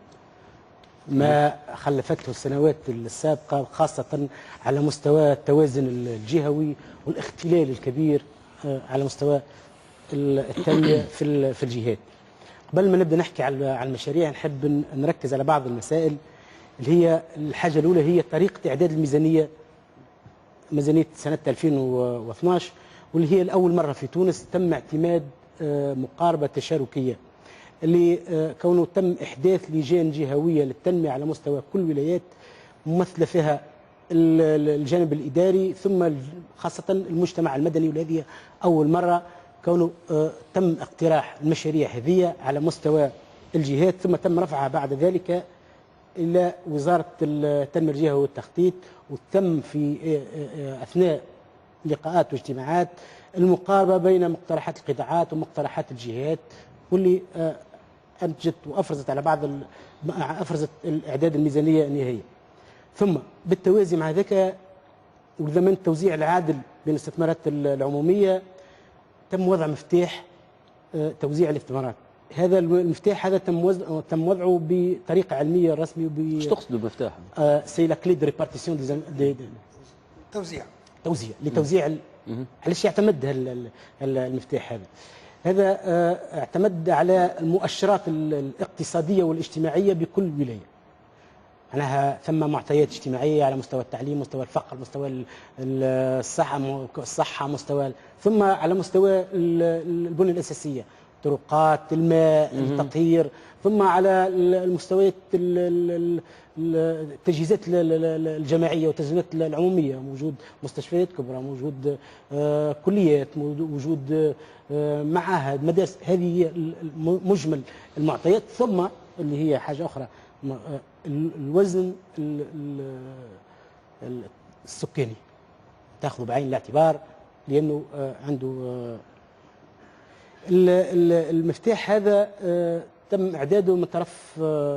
ما خلفته السنوات السابقة، خاصة على مستوى التوازن الجهوي والاختلال الكبير على مستوى التنمية في الجهات. قبل ما نبدأ نحكي على المشاريع، نحب نركز على بعض المسائل اللي هي الحاجة الأولى، هي طريقة إعداد الميزانية، ميزانية سنة 2012، واللي هي لأول مرة في تونس تم اعتماد مقاربة تشاركية، اللي كونه تم إحداث لجان جهوية للتنمية على مستوى كل ولايات ممثلة فيها الجانب الإداري ثم خاصة المجتمع المدني، وهذه أول مرة كونه تم اقتراح المشاريع هذه على مستوى الجهات، ثم تم رفعها بعد ذلك إلى وزارة التنمية الجهوية والتخطيط، وتم في أثناء لقاءات واجتماعات المقاربة بين مقترحات القطاعات ومقترحات الجهات، واللي أنتجت وأفرزت على بعض أفرزت الإعداد الميزانية النهائية. ثم بالتوازي مع ذلك وضمن التوزيع العادل بين الاستثمارات العمومية تم وضع مفتاح توزيع الاستثمارات. هذا المفتاح هذا تم وضعه بطريقة علمية رسمية. ايش تقصدوا بمفتاح؟ سي لا كلي دو ريبارتيسيون توزيع لتوزيع علاش يعتمد المفتاح هذا اعتمد على المؤشرات الاقتصادية والاجتماعية بكل ولاية. معناها ثم معطيات اجتماعية على مستوى التعليم، مستوى الفقر، مستوى الصحة، مستوى ثم على مستوى البنية الأساسية، طرقات، الماء، التطهير، ثم على المستويات التجهيزات الجماعية والتجهيزات العمومية، موجود مستشفيات كبرى، موجود كليات، وجود معاهد، مدارس. هذه هي مجمل المعطيات. ثم اللي هي حاجة أخرى، الوزن السكاني تاخذه بعين الاعتبار، لأنه عنده المفتاح هذا تم إعداده من طرف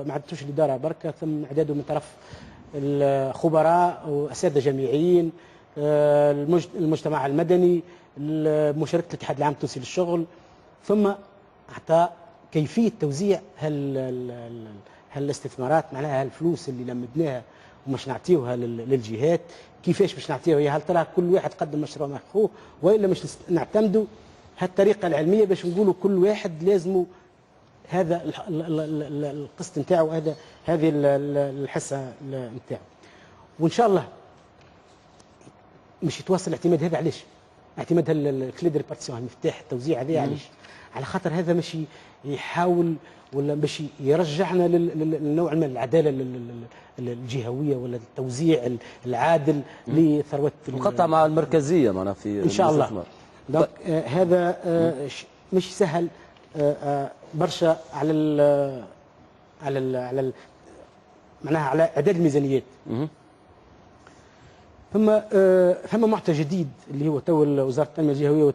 ما عدتوش الإدارة بركة، تم إعداده من طرف الخبراء وأساتذة جامعيين، المجتمع المدني، مشاركة الاتحاد العام التونسي للشغل، ثم أعطى كيفية توزيع هالاستثمارات، معناها الفلوس اللي لمدناها ومش نعطيوها للجهات، كيفاش باش نعطيوها؟ هل ترى كل واحد قدم مشروع مع اخوه، والا مش نعتمدوا هالطريقه العلميه باش نقولوا كل واحد لازموا هذا القسط نتاعو، هذه الحصه نتاعو. وان شاء الله مش يتواصل الاعتماد هذا. علاش اعتماد الكليد ريبارتيسيون، المفتاح التوزيع هذا؟ علاش؟ على خاطر هذا مش يحاول ولا باش يرجعنا للنوع من العداله الجهويه ولا التوزيع العادل لثروه مقطع مع المركزيه معناها في ان شاء الله. دونك هذا مش سهل برشا على معناها على اعداد الميزانيات. ثم معطى جديد اللي هو تو وزاره التنميه الجهويه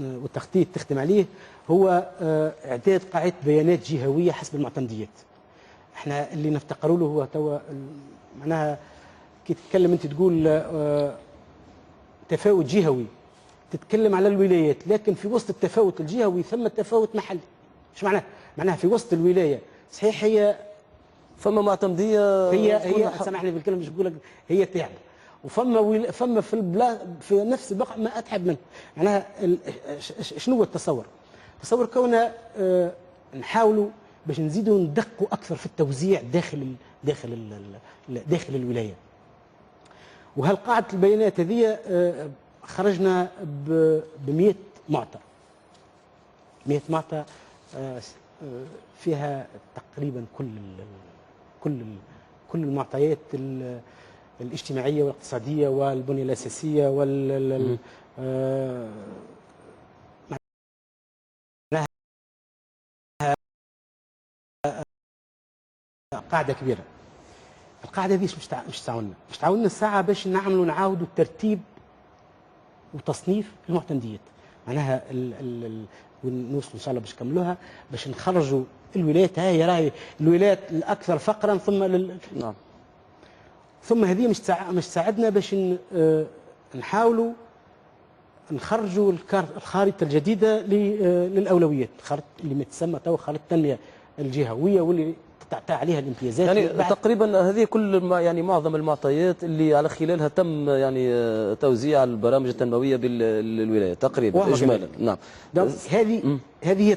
والتخطيط تخدم عليه، هو اعداد قاعده بيانات جهويه حسب المعتمديات. احنا اللي نفتقروا له هو تو معناها كي تتكلم انت تقول تفاوت جهوي، تتكلم على الولايات، لكن في وسط التفاوت الجهوي ثم تفاوت محلي. ايش معناه؟ معناها في وسط الولايه صحيح هي فما معتمديه، هي سامحني بالكلمه مش بقول لك هي تعب، وفما في نفس الوقت ما اتعب منه. معناها شنو هو التصور؟ تصور كونه نحاولوا باش نزيدوا ندقوا اكثر في التوزيع داخل الولايه. وهالقاعده البيانات هذه خرجنا ب 100 معطى. 100 معطى فيها تقريبا كل المعطيات الاجتماعيه والاقتصاديه والبنيه الاساسيه قاعده كبيره. القاعده دي مش تعاوننا الساعه باش نعاودوا ترتيب وتصنيف المعتمديات. معناها ونوصلوا ان شاء الله باش نكملوها باش نخرجوا الولايات. هاي راهي الولايات الاكثر فقرا نعم. ثم هذه مش تساعدنا باش نحاولوا نخرجوا الخارطه الجديده للاولويات، الخارطه اللي ما تسمى تو خارطه التنميه الجهويه واللي تعطى عليها الامتيازات. يعني تقريبا هذه كل يعني معظم المعطيات اللي على خلالها تم يعني توزيع البرامج التنمويه بالولايات تقريبا اجمالا. نعم. هذه هي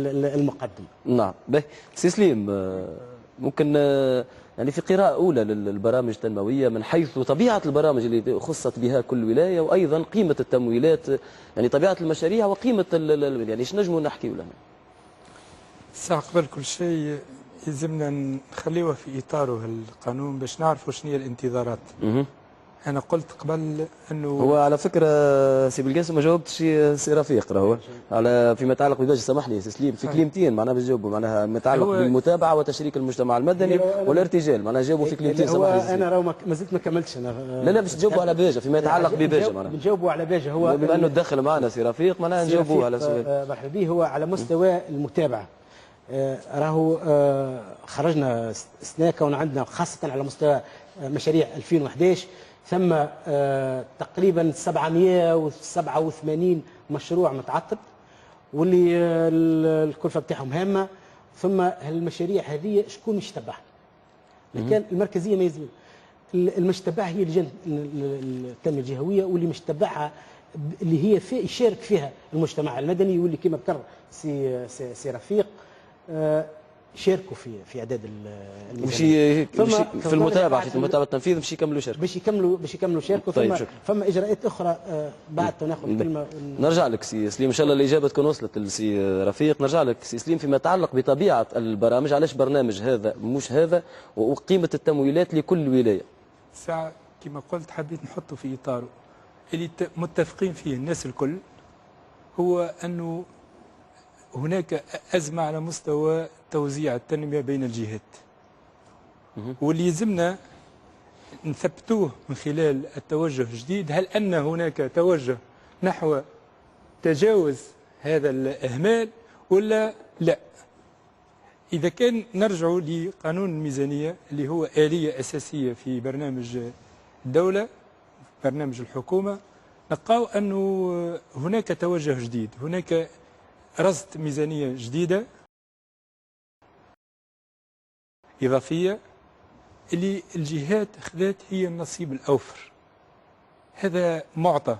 المقدمه. نعم. باهي سي سليم، ممكن يعني في قراءة أولى للبرامج التنموية من حيث طبيعة البرامج اللي خصت بها كل ولاية، وأيضا قيمة التمويلات، يعني طبيعة المشاريع وقيمة يعني ايش نجموا نحكيوا لها؟ الساعة قبل كل شيء يلزمنا نخليوه في إطاره القانون باش نعرفوا شنو هي الانتظارات. أنا قلت قبل أنه هو على فكرة سي بالقاسم ما جاوبتش سي رفيق راهو على فيما يتعلق بباجي، سامحني سي سليم في كلمتين معناها باش جاوبوا معناها ما يتعلق بالمتابعة وتشريك المجتمع المدني والارتجال، معناها جاوبوا في كلمتين. هو أنا راهو ما زلت ما كملتش أنا. لا باش تجاوبوا على باجي فيما يتعلق بباجي معناها. بنجاوبوا على باجي هو بما أنه تدخل معنا سي رفيق معناها نجاوبوا على سؤال. مرحبا به. هو على مستوى المتابعة راهو خرجنا سنة كون عندنا خاصة على مستوى مشاريع 2011 ثم تقريبا 787 مشروع متعطل واللي الكلفة بتاعهم هامة. ثم المشاريع هذه شكون مش تبعها؟ كان المركزية ما يلزم. المش تبعها هي لجنة التنمية الجهوية، واللي مش تبعها اللي هي يشارك فيها المجتمع المدني، واللي كما ذكر سي رفيق شاركوا في اعداد الميزانيه في المتابعه التنفيذ باش يكملوا شاركوا باش يكملوا شاركوا. طيب ثم اجراءات اخرى بعد ناخذ كلمه. نرجع لك سي سليم ان شاء الله الاجابه تكون وصلت لسي رفيق. نرجع لك سي سليم فيما يتعلق بطبيعه البرامج، علاش برنامج هذا مش هذا وقيمه التمويلات لكل ولايه. ساعه كما قلت حبيت نحطه في اطاره اللي متفقين فيه الناس الكل، هو انه هناك أزمة على مستوى توزيع التنمية بين الجهات، واللي يلزمنا نثبتوه من خلال التوجه الجديد. هل أن هناك توجه نحو تجاوز هذا الإهمال ولا لا؟ إذا كان نرجع لقانون الميزانية اللي هو آلية أساسية في برنامج الدولة برنامج الحكومة، نلقاو أنه هناك توجه جديد، هناك رصد ميزانية جديدة إضافية اللي الجهات أخذت هي النصيب الأوفر. هذا معطى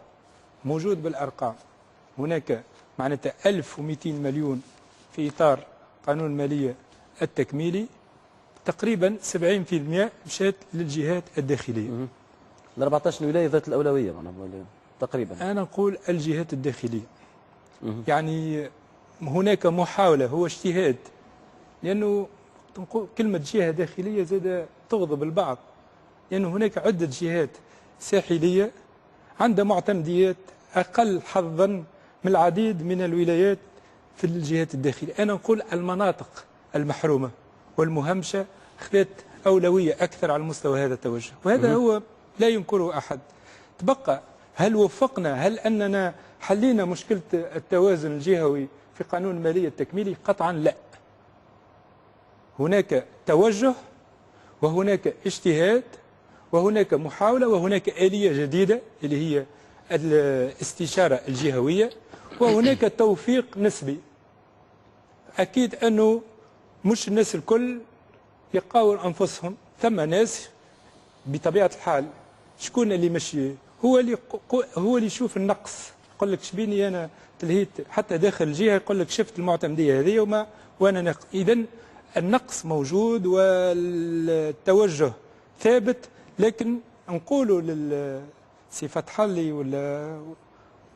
موجود بالأرقام. هناك معناتها 1200 مليون في إطار قانون المالية التكميلي، تقريبا 70% مشات للجهات الداخلية. ال 14 ولاية ذات الأولوية تقريبا. أنا نقول الجهات الداخلية. يعني هناك محاولة، هو اجتهاد، لأنه كلمة جهة داخلية زاد تغضب البعض، لأنه هناك عدة جهات ساحلية عندها معتمديات أقل حظا من العديد من الولايات في الجهات الداخلية. أنا نقول المناطق المحرومة والمهمشة أخذت أولوية أكثر على مستوى هذا التوجه، وهذا هو لا ينكره أحد. تبقى هل وفقنا، هل أننا حلينا مشكلة التوازن الجهوي في قانون المالية التكميلي؟ قطعا لا. هناك توجه وهناك اجتهاد وهناك محاولة وهناك آلية جديدة اللي هي الاستشارة الجهوية، وهناك توفيق نسبي. أكيد أنه مش الناس الكل يقاول أنفسهم، ثم ناس بطبيعة الحال شكون اللي مشي هو اللي يشوف النقص، يقول لك شبيني أنا تلهيت حتى داخل الجهة، يقول لك شفت المعتمدية هذه وأنا إذا النقص موجود والتوجه ثابت. لكن نقولوا للسي فتح الله ولا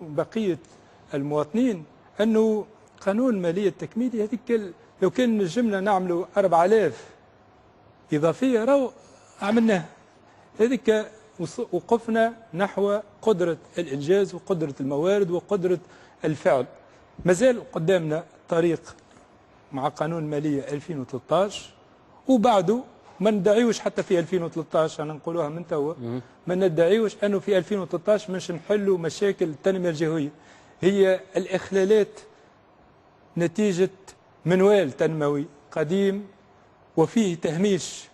بقية المواطنين أنه قانون المالية التكميلي هذيك لو كان نجمنا نعملوا 4000 إضافية راهو عملناه، هذيك وقفنا نحو قدرة الإنجاز وقدرة الموارد وقدرة الفعل. مازال قدامنا طريق مع قانون المالية 2013 وبعده. ما ندعيوش حتى في 2013، أنا نقولوها من توا، ما ندعيوش أنه في 2013 مش نحلوا مشاكل التنمية الجهوية. هي الإخلالات نتيجة منوال تنموي قديم وفيه تهميش،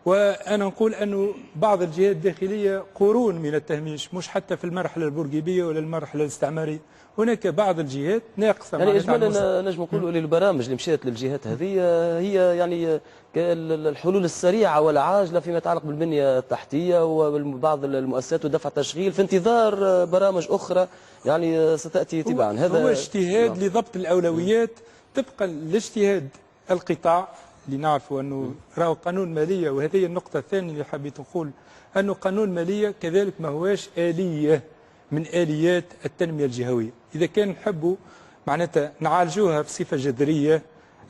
وأنا نقول أنه بعض الجهات الداخلية قرون من التهميش، مش حتى في المرحلة البورقيبية ولا المرحلة الاستعمارية، هناك بعض الجهات ناقصة. يعني إجمالا نجم نقولوا اللي البرامج اللي مشيت للجهات هذه هي يعني الحلول السريعة والعاجلة فيما يتعلق بالبنية التحتية وبعض المؤسسات ودفع تشغيل في انتظار برامج أخرى يعني ستأتي تبعا. هذا هو اجتهاد لضبط الأولويات طبقا لاجتهاد القطاع اللي نعرفوا أنه راهو قانون مالية. وهذه النقطة الثانية اللي حبيت نقول، أنه قانون مالية كذلك ما هواش آلية من آليات التنمية الجهوية. إذا كان نحبوا معناتها نعالجوها بصفة جذرية،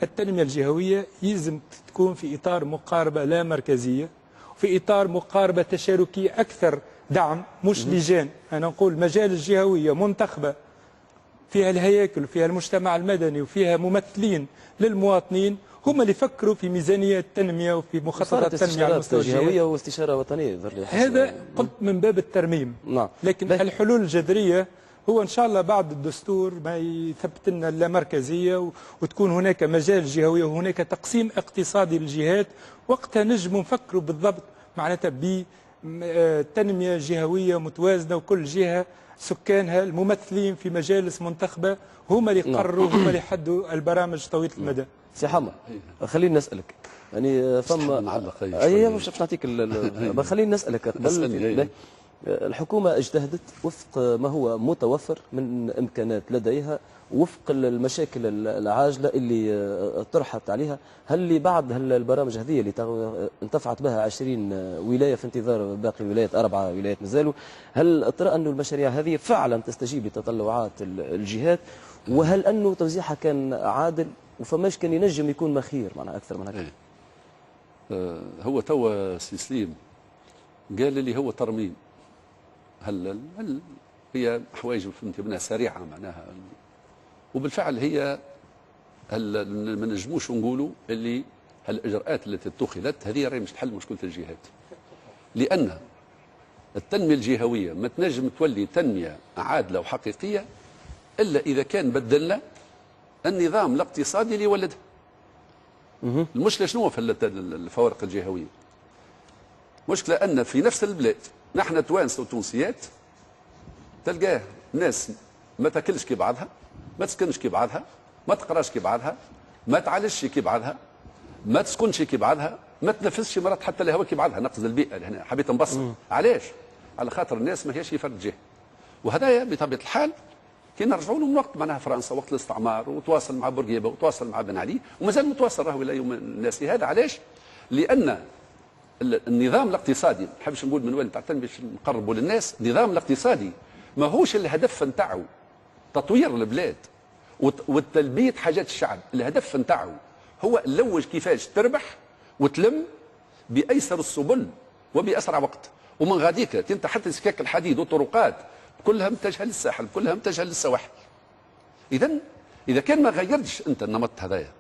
التنمية الجهوية يلزم تكون في إطار مقاربة لا مركزية، في إطار مقاربة تشاركية أكثر دعم، مش لجان. أنا نقول مجال الجهوية منتخبة فيها الهياكل وفيها المجتمع المدني وفيها ممثلين للمواطنين، هم اللي يفكروا في ميزانية التنمية وفي مخططات التنمية على المستوى جهوية واستشارة وطنية. هذا قلت من باب الترميم. نعم. لكن الحلول الجذرية هو إن شاء الله بعد الدستور ما يثبت لنا اللامركزية وتكون هناك مجال جهوية وهناك تقسيم اقتصادي للجهات، وقتها نجم نفكروا بالضبط معناتها بتنمية جهوية متوازنة، وكل جهة سكانها الممثلين في مجالس منتخبة هم اللي يقرروا، هم اللي يحدوا البرامج طويلة المدى. سي حما خليني نسألك، يعني نعلق مش نعطيك خليني نسألك قبل. الحكومة اجتهدت وفق ما هو متوفر من إمكانات لديها، وفق المشاكل العاجلة اللي طرحت عليها. هل لبعض البرامج هذه اللي انتفعت بها 20 ولاية في انتظار باقي الولايات 4 ولايات مازالوا، هل ترى أن المشاريع هذه فعلا تستجيب لتطلعات الجهات؟ وهل أنه توزيعها كان عادل وفماش كان ينجم يكون مخير معناها أكثر من هكذا؟ هو توا سي سليم قال لي هو ترميم. هل هي حوايج فهمت منها سريعه معناها، وبالفعل هي ما نجموش نقولوا اللي هالاجراءات التي اتخذت هذه راهي مش تحل مشكله الجهات، لان التنميه الجهويه ما تنجم تولي تنميه عادله وحقيقيه الا اذا كان بدلنا النظام الاقتصادي اللي ولدها. المشكله شنو في الفوارق الجهويه؟ مشكله ان في نفس البلاد نحن توانسه وتونسيات تلقاه ناس ما تاكلش كي بعضها، ما تسكنش كي بعضها، ما تقراش كي بعضها، ما تعالجش كي بعضها، ما تسكنش كي بعضها، ما تنفسش مرات حتى الهواء كي بعضها. نقصد البيئه اللي هنا حبيت نبسط. علاش؟ على خاطر الناس ما هيش في فرد جهه. وهذايا بطبيعه الحال كي نرجعوا له من وقت معناها فرنسا وقت الاستعمار، وتواصل مع بورقيبه وتواصل مع بن علي ومازال متواصل راهو الى يوم الناس هذا. علاش؟ لان النظام الاقتصادي، ما نحبش نقول من وين تاع باش نقربوا للناس، النظام الاقتصادي ماهوش الهدف نتاعو تطوير البلاد، وتلبيه حاجات الشعب. الهدف نتاعو هو نلوج كيفاش تربح وتلم بايسر السبل وباسرع وقت. ومن غاديك انت حتى سكاك الحديد والطرقات كلها متجهه للساحل، كلها متجهه للسواحل. اذا كان ما غيرتش انت النمط هذايا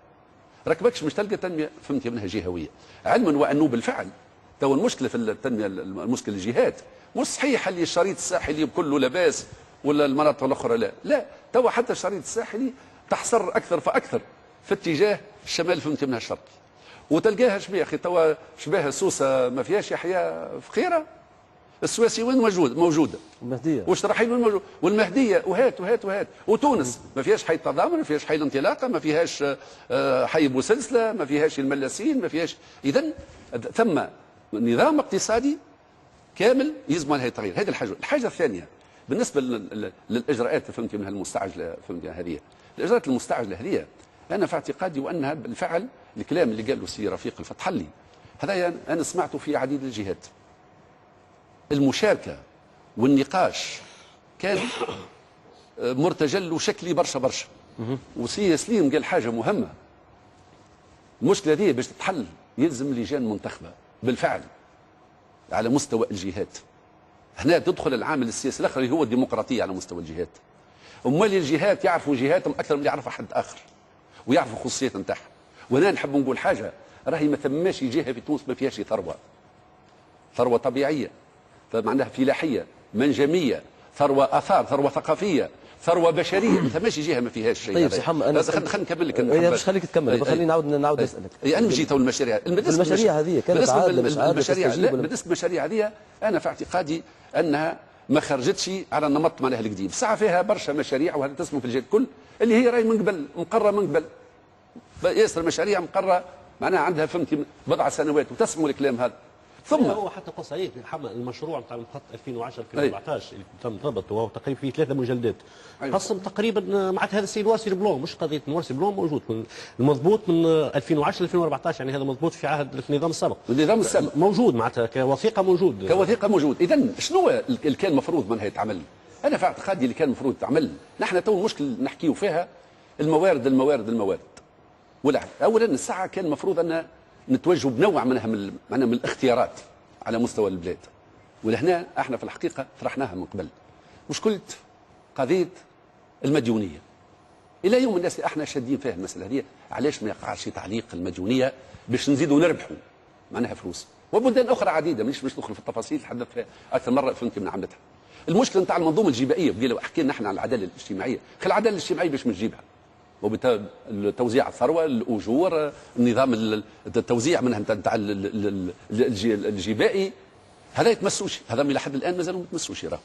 راكبكش مش تلقى تنميه فهمتي منها جهويه، علما وانه بالفعل تو المشكله في التنميه، المشكله الجهات مش صحيح اللي الشريط الساحلي كله لاباس ولا المناطق الاخرى لا تو حتى الشريط الساحلي تحصر اكثر فاكثر في اتجاه الشمال فهمتي منها الشرقي، وتلقاها شبيه اخي توا شبيه سوسه ما فيهاش يحيى فقيره. السواسي وين موجوده؟ المهديه. وشرحيل وين موجود؟ والمهديه وهات. وتونس ما فيهاش حي التضامن، ما فيهاش حي الانطلاقه، ما فيهاش حي بوسلسله، ما فيهاش الملاسين، ما فيهاش. اذا ثم نظام اقتصادي كامل يلزم عليه تغيير. هذه الحاجه الثانيه بالنسبه للاجراءات فهمتي منها المستعجله فهمتي هذه. الاجراءات المستعجله هذه انا في اعتقادي وانها بالفعل الكلام اللي قاله السي رفيق الفتحلي هذا انا سمعته في عديد الجهات. المشاركه والنقاش كان مرتجل وشكلي برشا. وسي سليم قال حاجه مهمه، المشكله دي باش تتحل يلزم لجان منتخبه بالفعل على مستوى الجهات. هنا تدخل العامل السياسي الاخر اللي هو الديمقراطيه على مستوى الجهات. امال الجهات يعرفوا جهاتهم اكثر من اللي يعرفها حد اخر ويعرفوا خصوصيات نتاعها. وهنا نحب نقول حاجه، راهي ما ثماش جهه في تونس ما فيهاش ثروه طبيعيه، معناها فلاحيه، منجميه، ثروه اثار، ثروه ثقافيه، ثروه بشريه، ما ثماش جهه ما فيهاش شيء. طيب سي حمد انا خلينا نكمل لك. مش خليك تكمل، خليني نعاود نسالك. انا جيت تو المشاريع هذه كانت عادله مش عادله بالنسبه للمشاريع هذه انا في اعتقادي انها ما خرجتش على النمط معناها القديم. ساعه فيها برشا مشاريع وهذا تسمو في الجهات الكل اللي هي راهي من قبل مقرره من قبل ياسر مشاريع مقرره معناها عندها فهمتي بضع سنوات وتسمو الكلام هذا. ثم هو حتى قصير المشروع نتاع الخط 2010 2014 اللي تم ضبطه وهو تقريبا فيه 3 مجلدات قسم تقريبا معناتها هذا السيد واسي بلون، مش قضيه واسي بلون موجود المضبوط من 2010 2014 يعني هذا مضبوط في عهد النظام السابق. موجود معناتها كوثيقه موجود. اذا شنو اللي كان المفروض منها يتعمل؟ انا في اعتقادي اللي كان المفروض يتعمل نحن تو المشكل نحكيو فيها الموارد. اولا الساعه كان المفروض ان نتوجهوا بنوع منها من الاختيارات على مستوى البلاد، ولهنا احنا في الحقيقه طرحناها من قبل. مشكله قضيه المديونيه الى يوم الناس احنا شادين فيها المساله هذه، علاش ما يقعش تعليق المديونيه باش نزيدوا نربحوا معناها فلوس، وبلدان اخرى عديده مش ندخل في التفاصيل تحدث فيها اكثر مره فهمت من عملتها. المشكله نتاع المنظومه الجبائيه لو حكينا احنا عن العداله الاجتماعيه، العداله الاجتماعيه باش نجيبها وبتوزيع الثروه، الاجور، النظام التوزيع منها نتاع الجبائي هذا يتمسوش، هذا الى حد الان مازالوا ما يتمسوش. راه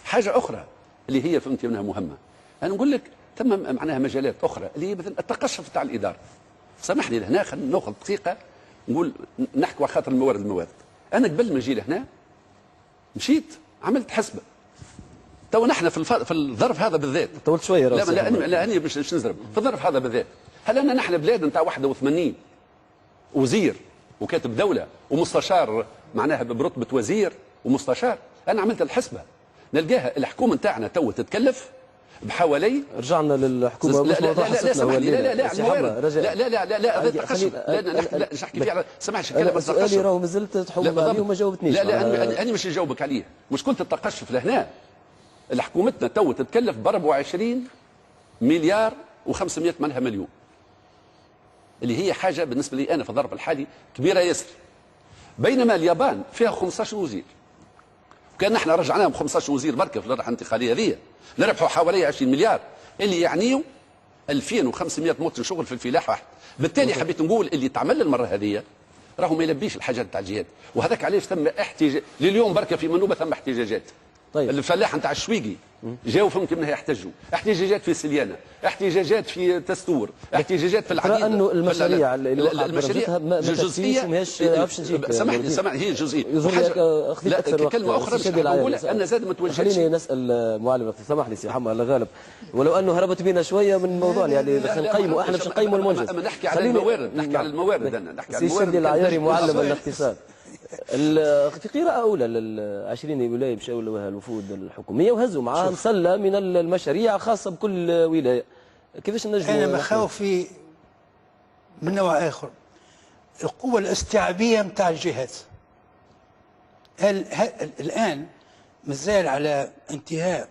حاجه اخرى اللي هي فهمتي منها مهمه، انا نقول لك ثم معناها مجالات اخرى اللي هي مثلا التقشف تاع الاداره. سامحني لهنا خلينا ناخذ دقيقه نقول نحكي على خاطر الموارد. انا قبل ما نجي لهنا مشيت عملت حسبه. تو نحن في الظرف هذا بالذات طولت شويه لا انا باش نزرب في الظرف هذا بالذات. هل انا نحن بلاد نتاع 81 وزير وكاتب دوله ومستشار معناها برتبه وزير ومستشار، انا عملت الحسبه نلقاها الحكومه نتاعنا تو تتكلف بحوالي رجعنا للحكومه لا نحكي فيه على سمعش كلام سؤالي راهو مازلت تحوم عليه وما جاوبتنيش. لا انا مش نجاوبك عليه. مشكله التقشف لهنا حكومتنا تو تتكلف ب 24 مليار و500 منها مليون، اللي هي حاجه بالنسبه لي انا في الظرف الحالي كبيره ياسر. بينما اليابان فيها 15 وزير، وكان نحن رجعناهم 15 وزير بركه في الرحله الانتقاليه هذه نربحوا حوالي 20 مليار اللي يعنيوا 2500 موطن شغل في الفلاح واحد. بالتالي حبيت نقول اللي تعمل المره هذه راهو ما يلبيش الحاجات تاع الجهات، وهذاك علاش ثم احتجاج لليوم بركه في منوبه ثم احتجاجات. طيب. الفلاح نتاع الشويقي جاوا فهمت منها يحتجوا، احتجاجات في سليانه، احتجاجات في تستور، احتجاجات في العديد. انه المشاريع اللي المشاريع ما جزئيه وماهيش عرفش نجيب. سامحني هي جزئيه. لا كلمه اخرى مش نقول انا زاد ما توجهش. خليني نسال معلم سامحني سي محمد الغالب، ولو انه هربت بينا شويه من الموضوع يعني نقيموا احنا باش نقيموا المنجز. نحكي على الموارد، نحكي على الموارد. سي شادي العياري معلم الاقتصاد. في قراءة أولى لل 20 ولاية مشاو لها الوفود الحكومية وهزوا معاها مسلة من المشاريع خاصة بكل ولاية. كيفاش نجموا؟ أنا مخاوفي من نوع آخر، القوة الاستيعابية متاع الجهات. هل الآن مازال على انتهاء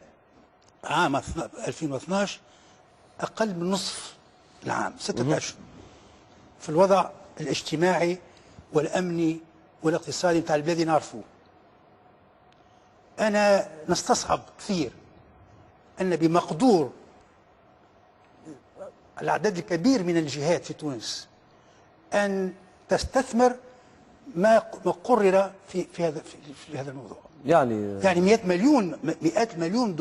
عام 2012 أقل من نصف العام، 6 أشهر، في الوضع الاجتماعي والأمني والاقتصادي متاع البلاد نعرفوه. أنا نستصعب كثير أن بمقدور العدد الكبير من الجهات في تونس أن تستثمر ما قرر في هذا الموضوع. يعني 100 مليون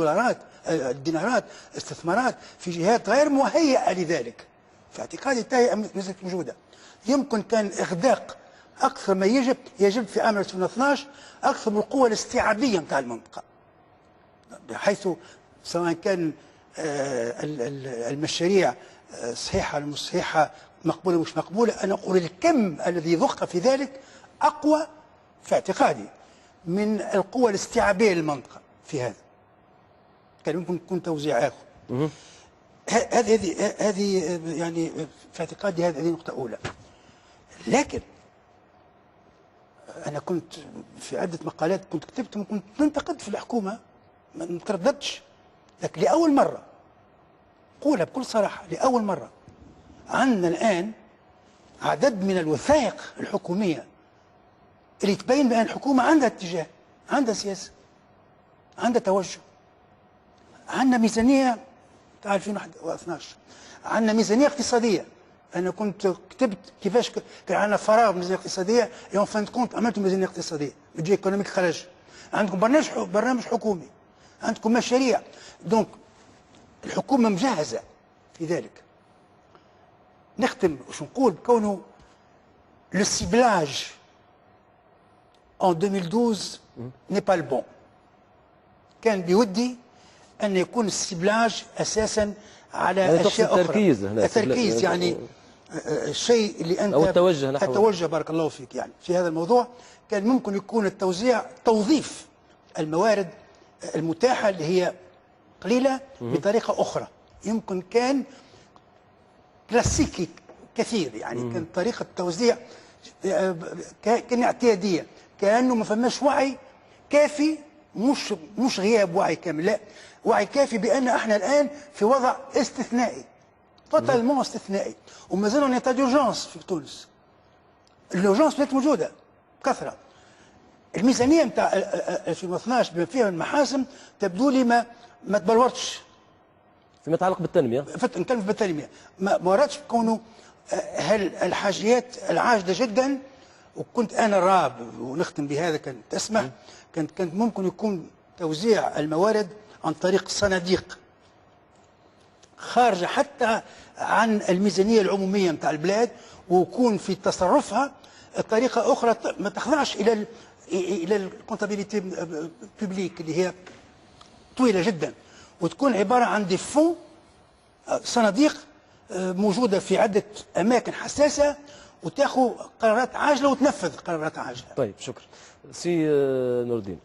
دينارات استثمارات في جهات غير مهيئة لذلك. في اعتقادي تاهي ليست موجودة. يمكن كان إغداق أكثر ما يجب في عام 2012 أكثر من القوة الاستيعابية نتاع المنطقة، بحيث سواء كان المشاريع صحيحة ولا مش صحيحة، مقبولة مش مقبولة. أنا أقول الكم الذي ضخ في ذلك أقوى في اعتقادي من القوة الاستيعابية للمنطقة في هذا. كان يمكن يكون توزيع آخر. هذه يعني في اعتقادي هذه نقطة أولى. لكن أنا كنت في عدة مقالات كنت كتبت، كنت ننتقد في الحكومة، ما ترددتش. لكن لأول مرة أقولها بكل صراحة، لأول مرة عندنا الآن عدد من الوثائق الحكومية اللي تبين بأن الحكومة عندها اتجاه، عندها سياسة، عندها توجه. عندنا ميزانية تاع 2012، عندنا ميزانية اقتصادية. أنا كنت كتبت كيفاش كان عندنا فراغ ميزانية اقتصادية، يوم فان كونت عملتوا ميزانية اقتصادية، بيجي ايكونوميك خرج. عندكم برنامج حكومي، عندكم مشاريع. دونك الحكومة مجهزة في ذلك. نختم وش نقول، بكونه لو سيبلاج en 2012 n'est pas le bon. كان بودي أن يكون السيبلاج أساسا على أشياء أخرى. التركيز يعني الشيء اللي أنت أو التوجه بارك الله فيك يعني في هذا الموضوع. كان ممكن يكون التوزيع توظيف الموارد المتاحة اللي هي قليلة بطريقة أخرى. يمكن كان كلاسيكي كثير، يعني كان طريقة التوزيع كان اعتيادية، كأنه ما فماش وعي كافي، مش غياب وعي كامل، لا، وعي كافي بأن احنا الآن في وضع استثنائي، توتالمون استثنائي، وما زالنا نيتا دورجانس في تونس. الأورجانس بقت موجودة بكثرة. الميزانية نتاع 2012 بما فيها من محاسن تبدو لي ما تبلورتش فيما يتعلق بالتنمية. نتكلم بالتنمية، ما وردش بكونه الحاجيات العاجلة جدا. وكنت أنا راب ونختم بهذا، كان تسمح، كانت ممكن يكون توزيع الموارد عن طريق صناديق خارجة حتى عن الميزانية العمومية نتاع البلاد، ويكون في تصرفها طريقة أخرى ما تخضعش إلى الكونتابيليتي بوبليك اللي هي طويلة جدا، وتكون عبارة عن دي فون، صناديق موجودة في عدة أماكن حساسة، وتاخذ قرارات عاجلة وتنفذ قرارات عاجلة. طيب شكرا. سي نور الدين،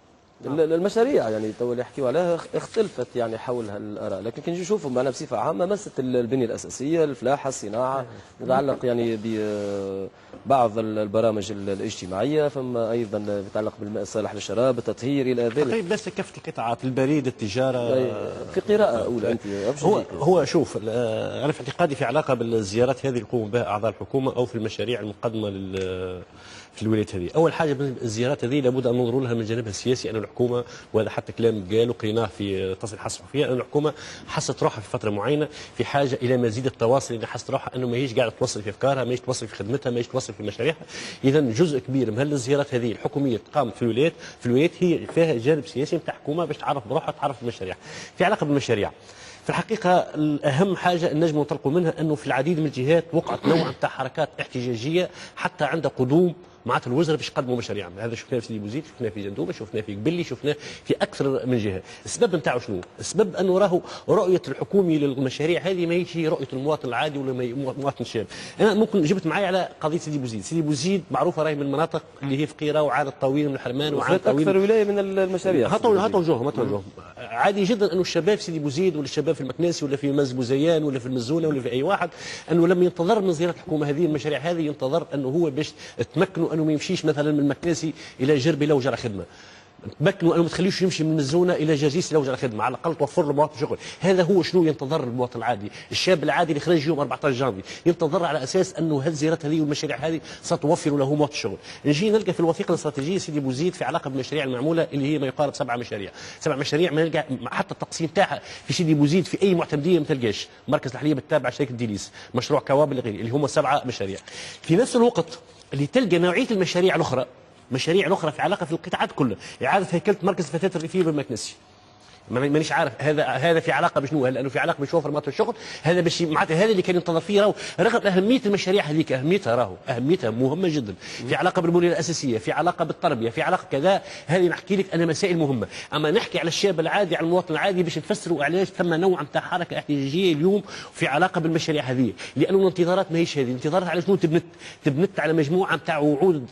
المشاريع يعني تو اللي يحكيوا عليها اختلفت يعني حولها الآراء، لكن كي نجي نشوفوا معنا بصفة عامة مست البنية الأساسية، الفلاحة، الصناعة، يتعلق يعني ببعض البرامج الاجتماعية، فما أيضا يتعلق بالماء الصالح للشراب، التطهير إلى ذلك. طيب بس كافة القطاعات، البريد، التجارة. في قراءة أولى أنت هو شوف، أنا في اعتقادي في علاقة بالزيارات هذه يقوم بها أعضاء الحكومة أو في المشاريع المقدمة في الولايات هذه. اول حاجه الزيارات هذه لابد ان ننظر لها من جانبها السياسي، ان الحكومه، وهذا حتى كلام قال وقريناه في تصريحات صحفيه، ان الحكومه حست روحها في فتره معينه في حاجه الى مزيد التواصل، لان حست روحها انه ماهيش قاعده توصل في افكارها، ماهيش توصل في خدمتها، ماهيش توصل في مشاريعها. اذا جزء كبير من الزيارات هذه الحكوميه قامت في الولايات هي فيها جانب سياسي نتاع حكومه باش تعرف بروحها، تعرف المشاريع. في علاقه بالمشاريع، في الحقيقة الأهم حاجة نجم ننطلقوا منها أنه في العديد من الجهات وقعت نوع من حركات احتجاجية حتى عند قدوم معناتها الوزراء باش يقدموا مشاريع. هذا شفناه في سيدي بوزيد، شفناه في جندوبه، شفناه في قبلي، شفناه في اكثر من جهه. السبب نتاعو شنو؟ السبب انه راهو رؤيه الحكومي للمشاريع هذه ماهيش هي رؤيه المواطن العادي ولا المواطن الشاب. انا ممكن جبت معي على قضيه سيدي بوزيد. سيدي بوزيد معروفه راهي من المناطق اللي هي فقيره وعانت طويل من الحرمان وعانت طويل. اكثر ولايه من المشاريع. هاتوا وجوههم. عادي جدا انه الشباب في سيدي بوزيد ولا الشباب في المكناسي ولا في مز بوزيان ولا في المزونه ولا في اي واحد انه لما ينتظر من زياره الحكومه هذه المشاريع هذه ينتظر انه هو باش تمكنوا انه ما يمشيش مثلا من المكناسي الى جربي لو جرى خدمه. تمكنوا انه ما تخليوش يمشي من الزونه الى جرجيس لو جرى خدمه، على الاقل توفر له مواطن شغل. هذا هو شنو ينتظر المواطن العادي، الشاب العادي اللي خرج يوم 14 جانفي ينتظر على اساس انه هالزيارات هذه والمشاريع هذه ستوفر له مواطن شغل. نجي نلقى في الوثيقه الاستراتيجيه سيدي بوزيد في علاقه بالمشاريع المعموله اللي هي ما يقارب 7 مشاريع، 7 مشاريع ما نلقى حتى التقسيم تاعها في سيدي بوزيد في اي معتمديه ما تلقاش. مركز الحليب التابع لشركه ديليس، مشروع كوابل غيري اللي هم 7 مشاريع. في نفس الوقت اللي تلقى نوعيه المشاريع الاخرى، مشاريع اخرى في علاقه في القطاعات كلها، اعاده هيكله مركز الفتاه الريفيه بالمكنسي. مانيش عارف هذا في علاقه بشنو؟ لانه في علاقه بشوفر مات الشغل، هذا باش معناتها هذا اللي كان ينتظر فيه راهو رغم اهميه المشاريع هذيك، اهميتها مهمه جدا، في علاقه بالبنيه الاساسيه، في علاقه بالتربيه، في علاقه كذا. هذه نحكي لك انا مسائل مهمه، اما نحكي على الشاب العادي على المواطن العادي باش نفسروا علاش ثم نوع نتاع حركه احتجاجيه اليوم في علاقه بالمشاريع هذه، لانه الانتظارات ماهيش هذه، الانتظارات على شنو تبنت على مجموعه نتاع وعود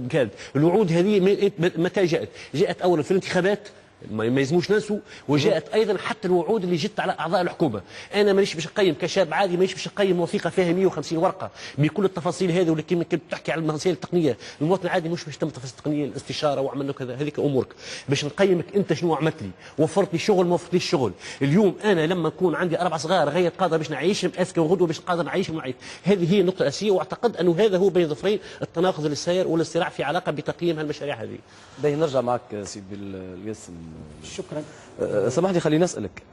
كانت، الوعود هذه متى جاءت؟ جاءت اولا في الانتخابات ما يلزموش ناسو، وجاءت ايضا حتى الوعود اللي جت على اعضاء الحكومه. انا مانيش باش نقيم كشاب عادي، مانيش باش نقيم وثيقه فيها 150 ورقه بكل التفاصيل هذه، ولا كما كنت تحكي على المسائل التقنيه. المواطن العادي مش باش تم التفاصيل التقنيه، الاستشاره وعملنا كذا، هذيك امورك. باش نقيمك انت شنو عملت لي، وفرت لي شغل ما وفرت ليش شغل. اليوم انا لما نكون عندي 4 صغار غير قادر باش نعيشهم، اسكى وغدوه باش قادر نعيشهم معي. هذه هي النقطه الاساسيه، واعتقد انه هذا هو بين ظفرين التناقض اللي ساير والصراع في علاقه بتقييم هالمشاريع هذه. باهي نرجع معك سيدي القاسم. شكرا. سامحني خليني نسألك،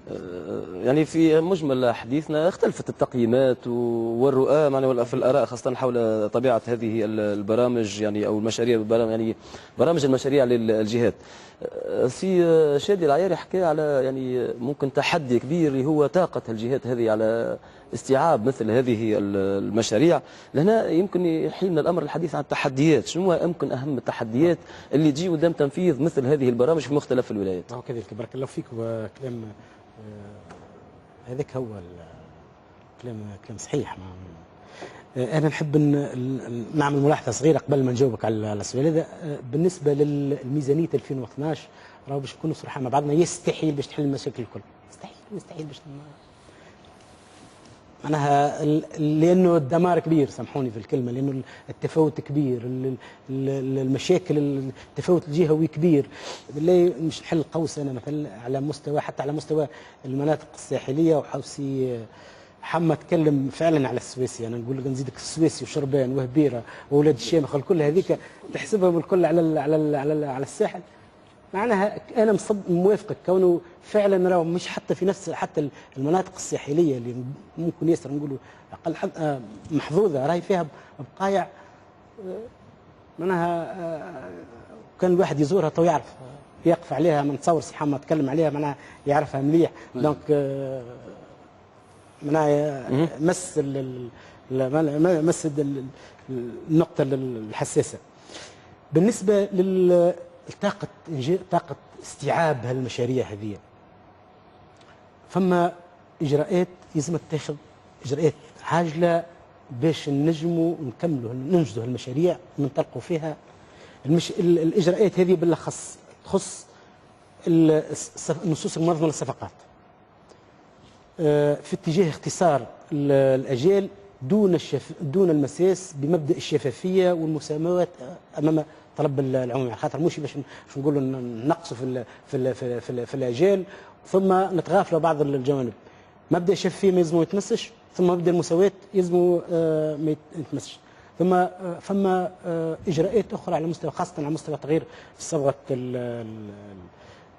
يعني في مجمل حديثنا اختلفت التقييمات والرؤى يعني في الآراء خاصة حول طبيعة هذه البرامج يعني أو المشاريع، يعني برامج المشاريع للجهات. في شادي العياري حكى على يعني ممكن تحدي كبير اللي هو طاقة الجهات هذه على استيعاب مثل هذه المشاريع. لهنا يمكن يحيلنا الأمر الحديث عن التحديات. شنو يمكن أهم التحديات اللي تجي قدام تنفيذ مثل هذه البرامج في مختلف الولايات؟ كذلك بارك الله فيك، وكلام هذاك هو كلام صحيح. أنا نحب نعمل ملاحظة صغيرة قبل ما نجاوبك على السؤال هذا. بالنسبة للميزانية 2012 راهو باش نكونوا صراحة مع بعضنا، يستحيل باش تحل المشاكل الكل، يستحيل باش معناها، لانه الدمار كبير، سامحوني في الكلمه، لانه التفاوت كبير، المشاكل التفاوت الجهوي كبير. بالله مش نحل قوس انا مثلا على مستوى، حتى على مستوى المناطق الساحليه. وحوسي حما تكلم فعلا على السويسي، انا نقول لك نزيدك السويسي وشربان وهبيره واولاد الشامخ الكل هذيك تحسبهم الكل على الساحل. معناها انا موافقك، كونه فعلا راهو مش حتى في نفس حتى المناطق الساحليه اللي ممكن ياسر نقولوا اقل محظوظه راهي فيها بقايع، معناها كان الواحد يزورها تو يعرف يقف عليها. من تصور سي حما تكلم عليها معناها يعرفها مليح. دونك معناها مس النقطه الحساسه. بالنسبه طاقة استيعاب هالمشاريع هذه، فما إجراءات يلزم تتخذ، إجراءات عاجلة باش ننجموا نكملوا ننجزوا هالمشاريع وننطلقوا فيها. الإجراءات هذه بالأخص تخص النصوص المنظمة للصفقات في اتجاه اختصار الأجال دون المساس بمبدأ الشفافية والمساواة أمام طلب العمومي، خاطر مش باش نقولوا نقصوا في الاجال ثم نتغافلوا بعض الجوانب. مبدا الشفافيه ما يلزموا يتمسش، ثم مبدا المساواه يلزموا ما يتمسش، ثم فما اجراءات اخرى على مستوى، خاصه على مستوى تغيير صبغه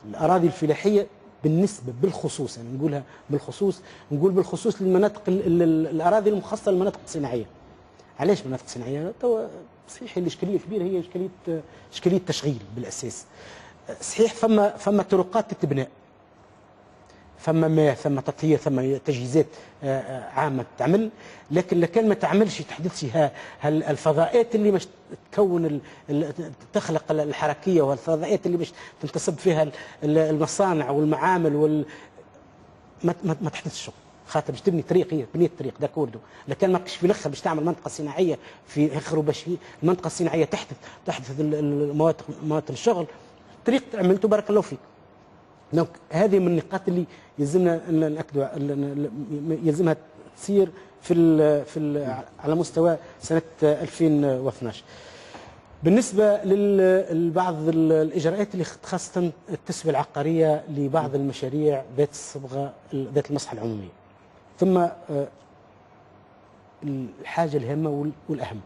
الاراضي الفلاحيه بالنسبه بالخصوص، يعني نقولها بالخصوص، نقول بالخصوص للمناطق الاراضي المخصصه للمناطق الصناعيه. علاش مناطق صناعيه؟ توا صحيح الاشكاليه الكبيره هي اشكاليه تشغيل بالاساس. صحيح فما طرقات التبناء ثم تطهير، ثم تجهيزات عامه تعمل، لكن لكان ما تعملش تحدثش الفضاءات اللي مش تكون تخلق الحركيه، والفضاءات اللي مش تنتصب فيها المصانع والمعامل ما تحدثش الشغل. خاطر باش تبني طريق، هي بنيت طريق داكوردو، لكن ما كش في الاخر باش تعمل منطقه صناعيه في اخر، باش المنطقه الصناعيه تحدث مواطن الشغل، طريق عملته بارك الله فيك. دونك هذه من النقاط اللي يلزمنا ناكدوا، يلزمها تصير على مستوى سنه 2012. بالنسبه لبعض الاجراءات اللي خاصه التسويه العقاريه لبعض المشاريع ذات الصبغه ذات المصلحه العموميه، ثم الحاجه الهامه والاهم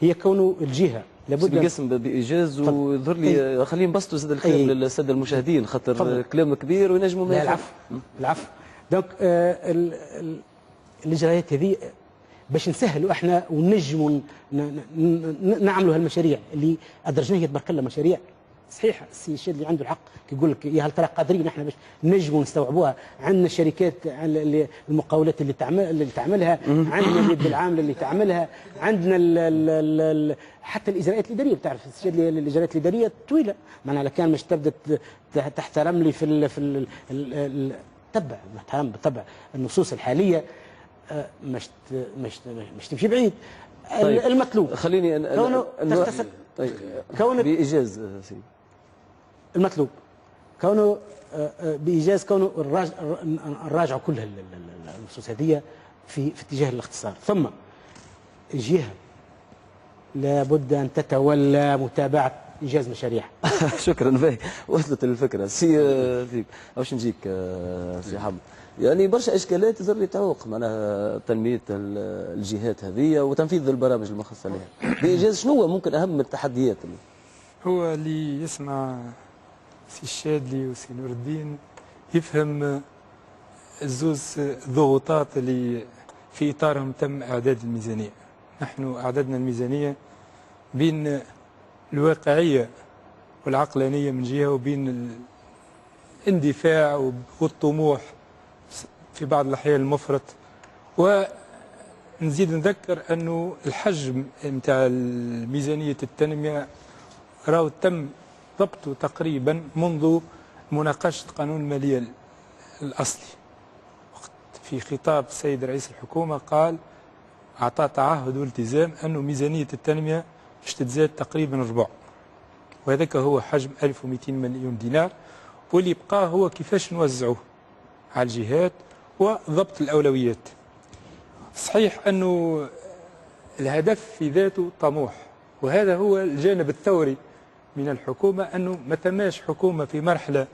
هي كونه الجهه لابد القسم بايجاز. ويظهر لي خلينا نبسطوا زاد الكلام للساده المشاهدين، خاطر كلام كبير وينجموا ما العفو. دونك الاجراءات هذه باش نسهلوا احنا ونجموا نعملوا هالمشاريع اللي ادرجناها تبارك الله مشاريع صحيحه. السي الشادلي اللي عنده الحق يقول لك يا هل ترى قادرين احنا باش نجموا نستوعبوها. عندنا الشركات المقاولات اللي تعملها، عندنا اليد العامله اللي تعملها، عندنا حتى الاجراءات الاداريه. بتعرف الشادلي الاجراءات الاداريه طويله، معناها لكان مش تبدا تحترم لي في تبع محترم بالطبع النصوص الحاليه، مش تمشي بعيد. طيب المطلوب خليني كونه بإيجاز سيدي. المطلوب كونه بإيجاز، كونه نراجعوا كل النصوص هذه في اتجاه الاختصار. ثم الجهة لابد أن تتولى متابعة إنجاز مشاريع. شكرا باهي، وصلت الفكرة. فيك واش نجيك سي حمد، يعني برشا اشكالات تظهر لي تعوق معناها تنميه الجهات هذه وتنفيذ البرامج المخصصه لها. بايجاز شنو ممكن اهم التحديات؟ هو اللي يسمع سي الشادلي وسي نور الدين يفهم الزوز ضغوطات اللي في اطارهم تم اعداد الميزانيه. نحن اعددنا الميزانيه بين الواقعيه والعقلانيه من جهه، وبين الاندفاع والطموح في بعض الأحيان المفرط. ونزيد نذكر أنه الحجم نتاع ميزانية التنمية راهو تم ضبطه تقريبا منذ مناقشة قانون المالية الأصلي. في خطاب السيد رئيس الحكومة قال أعطى تعهد والتزام أنه ميزانية التنمية باش تتزاد تقريبا ربع، وهذاك هو حجم 1200 مليون دينار، واللي يبقى هو كيفاش نوزعوه على الجهات وضبط الأولويات. صحيح أنه الهدف في ذاته طموح، وهذا هو الجانب الثوري من الحكومة، أنه ما تماش حكومة في مرحلة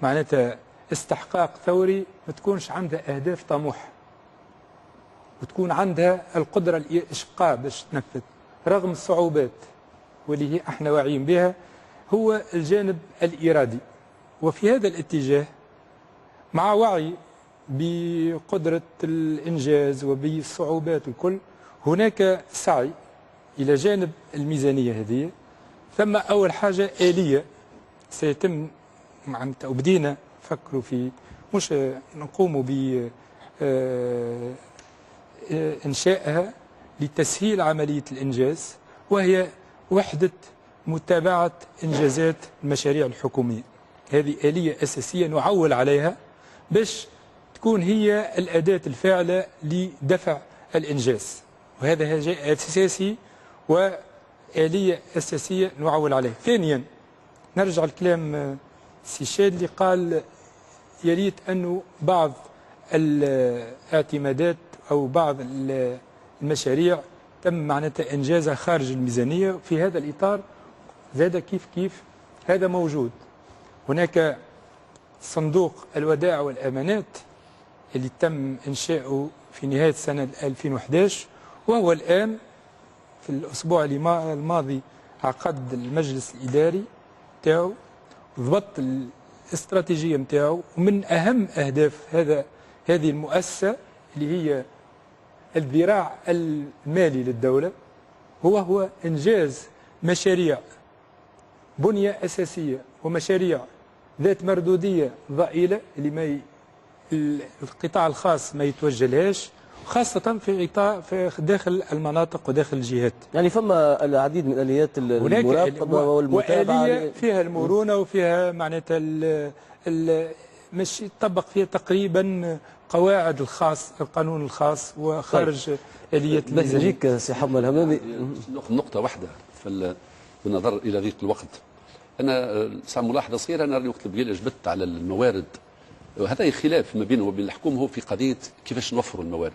معناتها استحقاق ثوري ما تكونش عندها أهداف طموح وتكون عندها القدرة الإشقاء باش تنفذ رغم الصعوبات، واللي هي احنا واعيين بها هو الجانب الإرادي. وفي هذا الاتجاه مع وعي بقدرة الإنجاز وبالصعوبات الكل، هناك سعي إلى جانب الميزانية هذه. ثم أول حاجة آلية سيتم معناتها، وبدينا نفكروا في مش نقوم بإنشائها لتسهيل عملية الإنجاز، وهي وحدة متابعة إنجازات المشاريع الحكومية. هذه آلية أساسية نعول عليها باش تكون هي الأداة الفاعلة لدفع الإنجاز، وهذا شيء أساسي وآلية أساسية نعول عليها. ثانيا نرجع الكلام سي الشادلي قال يا ريت أنه بعض الاعتمادات أو بعض المشاريع تم معناتها إنجازها خارج الميزانية. في هذا الإطار زاد كيف هذا موجود. هناك صندوق الودائع والأمانات اللي تم إنشاؤه في نهاية سنة 2011، وهو الآن في الأسبوع الماضي عقد المجلس الإداري تاعو ضبط الاستراتيجية نتاعو. ومن أهم أهداف هذه المؤسسة اللي هي الذراع المالي للدولة هو إنجاز مشاريع بنية أساسية ومشاريع ذات مردودية ضئيلة اللي ما القطاع الخاص ما يتوجه لهاش، خاصة في داخل المناطق وداخل الجهات. يعني فما العديد من اليات المراقبة والمتابعة، وآلية فيها المرونة وفيها معناتها مش يطبق فيها تقريبا قواعد القانون الخاص وخارج آليات الميزانية. نجيك سي حمد الهمامي. نقطة واحدة بالنظر إلى ضيق الوقت. أنا ملاحظة صغيرة، أنا وقت اللي جبت على الموارد، وهذا خلاف ما بينه وبين الحكومة هو في قضية كيفاش نوفروا الموارد.